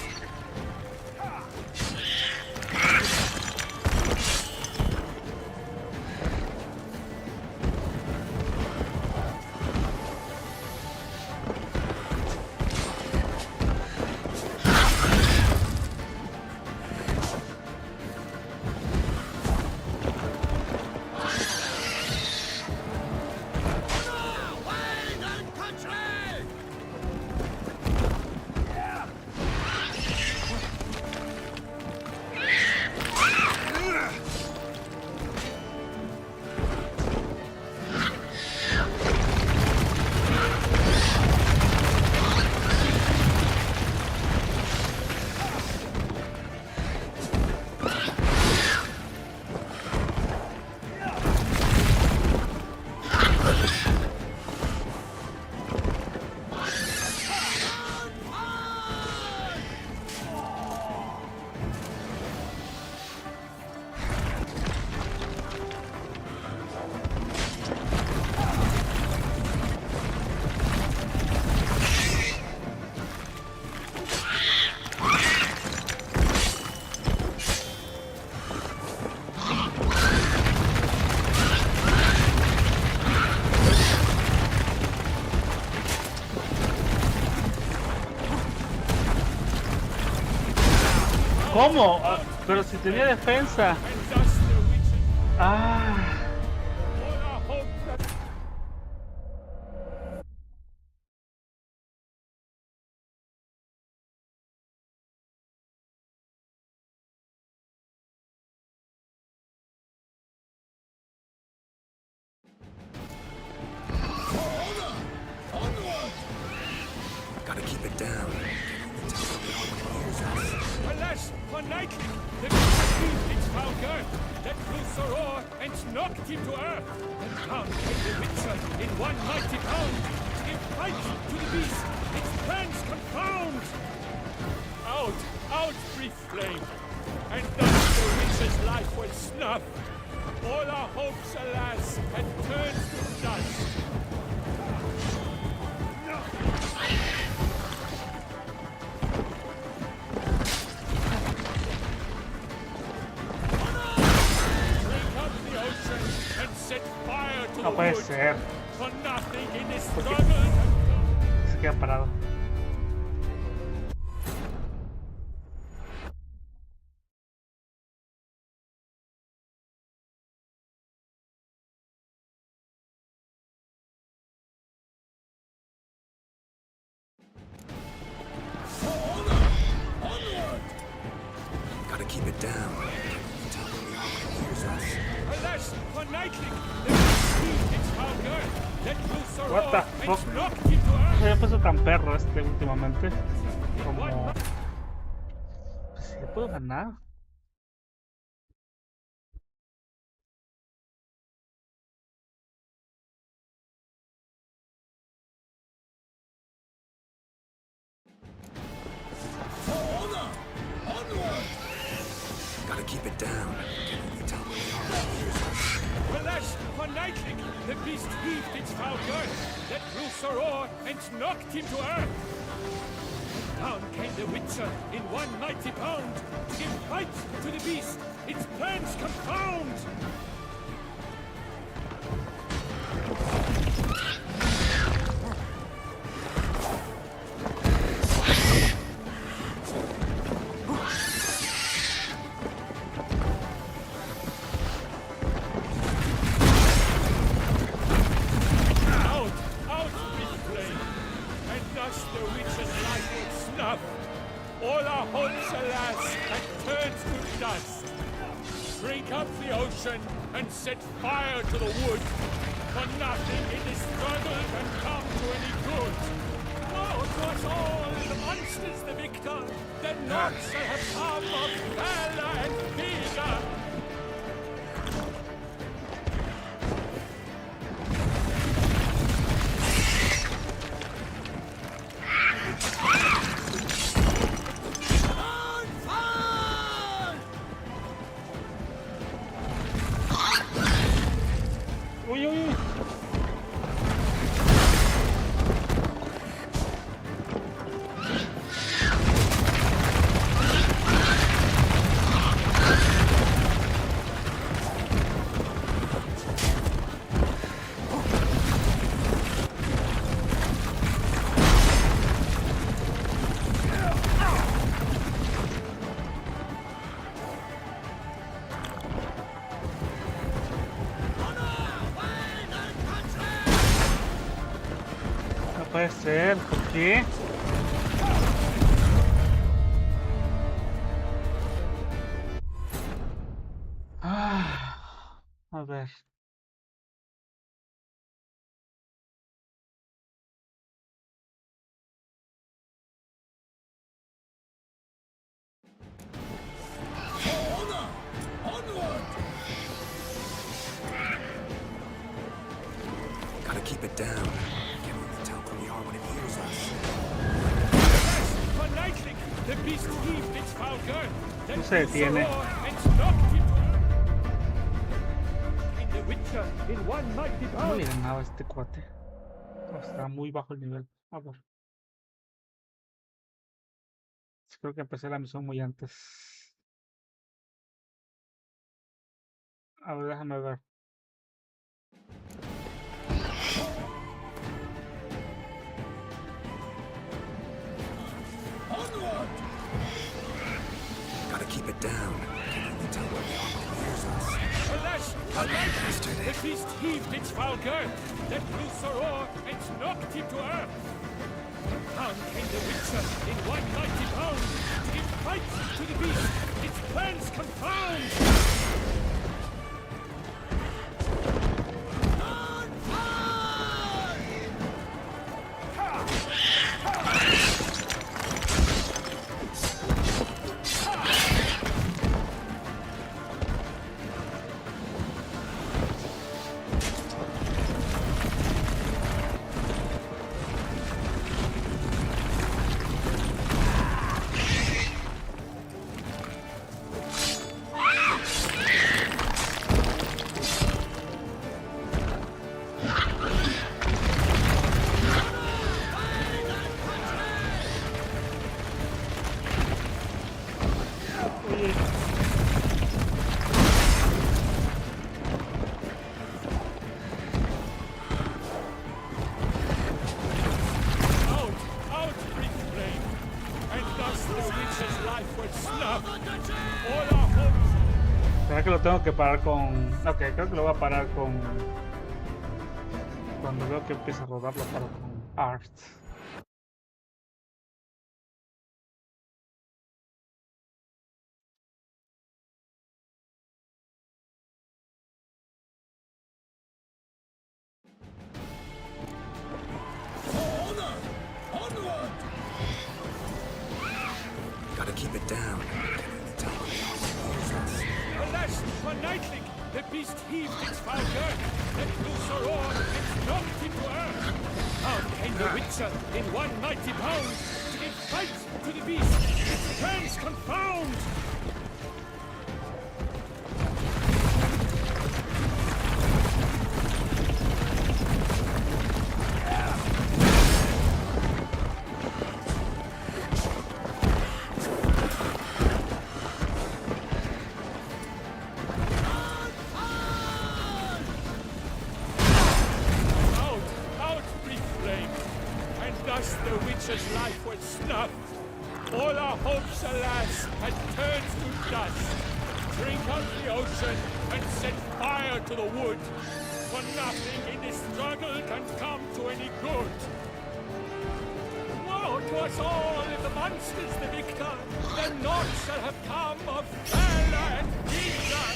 Speaker 1: ¿Cómo? Ah, pero si tenía defensa. Ah.
Speaker 7: Gotta keep it down.
Speaker 19: Alas, for nightly, the beast its foul girth, let loose a roar and knocked him to earth. Then down came the Witcher in one mighty pound, to give fight to the beast, its plans confound. Out, brief flame, and thus the Witcher's life was snuffed. All our hopes, alas, had turned to dust.
Speaker 1: No puede ser. ¿Por qué se queda parado?
Speaker 7: Gotta keep it down.
Speaker 19: Alas, for nightly, the beast its foul girth, let loose a
Speaker 1: What the
Speaker 19: roar
Speaker 1: fuck?
Speaker 19: and knocked him to earth.
Speaker 1: No se había puesto tan perro últimamente. Como... Pues sí, puedo ganar.
Speaker 7: Gotta keep it down.
Speaker 19: Alas, for nightly, the beast heaved its foul girth, let loose a roar and knocked him to earth. Down came the Witcher in one mighty pound, to give fight to the beast, its plans confound. Out, big flame, and thus the Witcher's life was snuffed. All our hopes, alas, had turned to dust. Drink up the ocean and set fire to the wood. For nothing in this struggle can come to any good. Oh, 'twas all the monsters the victor, that naught shall have come of valor and vigor.
Speaker 1: Uy, uy, uy. No puede ser, ¿por qué? A ver.
Speaker 7: Gotta keep it down. Can't even tell where we are when it hears us.
Speaker 19: For nightly, the beast heaved its foul girth,
Speaker 1: No
Speaker 19: then
Speaker 1: se detiene.
Speaker 19: and knocked him to earth. And the Witcher in one mighty
Speaker 1: No
Speaker 19: pound.
Speaker 1: le ganaba a este cuate. No, está muy bajo el nivel. A ver. Creo que empecé la misión muy antes. A ver, déjame ver.
Speaker 7: Gotta keep
Speaker 19: foul girth that blew Soror and knocked him to earth. Down came the Witcher in one mighty bound to give fight to the beast, its plans confound.
Speaker 1: ¿Será que lo tengo que parar con...? Ok, creo que lo voy a parar con... Cuando veo que empieza a rodar, lo paro con Art.
Speaker 7: Gotta keep it down.
Speaker 19: Alas, for Nightling, the beast heaved its foul girth, let loose a roar, and knocked him to earth. Down came the Witcher in one mighty bound to give fight to the beast, its plans confound. Life was snuffed. All our hopes, alas, had turned to dust. Drink up the ocean and set fire to the wood. For nothing in this struggle can come to any good. Woe to us all if the monster's the victor. Then naught shall have come of valor and vigor.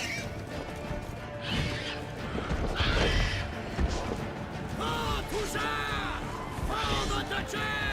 Speaker 19: Ah, Huzzah! For the Duchess!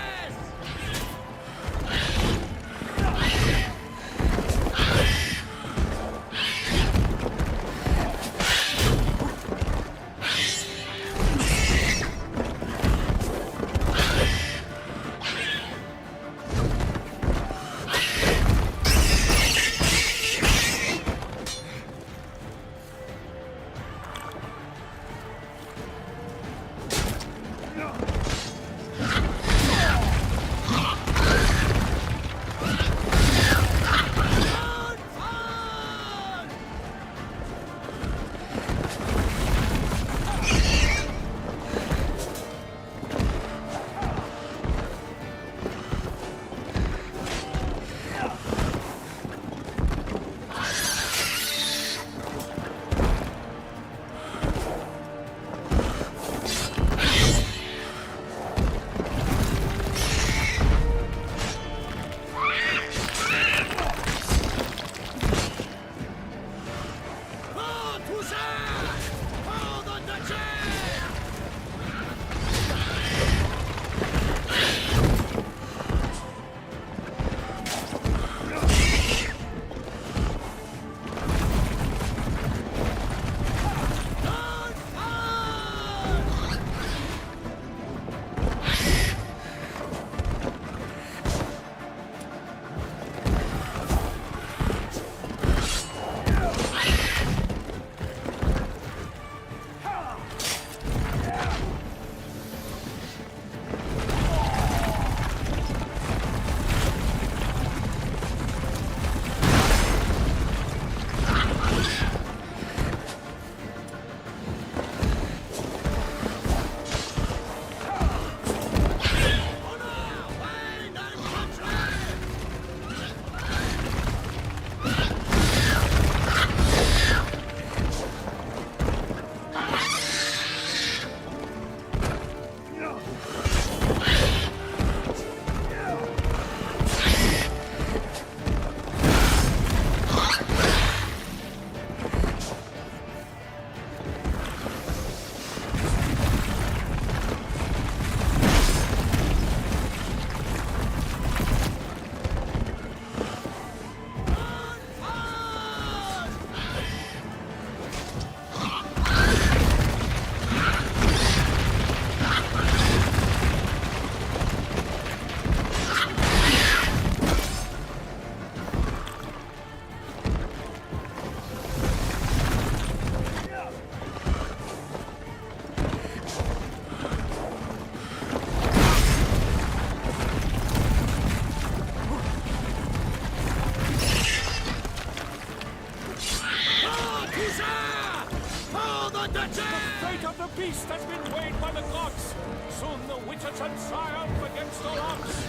Speaker 19: made by the gods. Soon the Witcher shall triumph against all odds.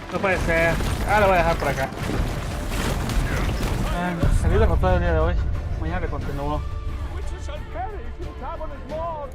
Speaker 1: No puede ser. Ah, lo voy a dejar por acá. Salí de la foto del día de hoy. Mañana le continúo.
Speaker 19: The Witcher shall perish in Tavern's Moor.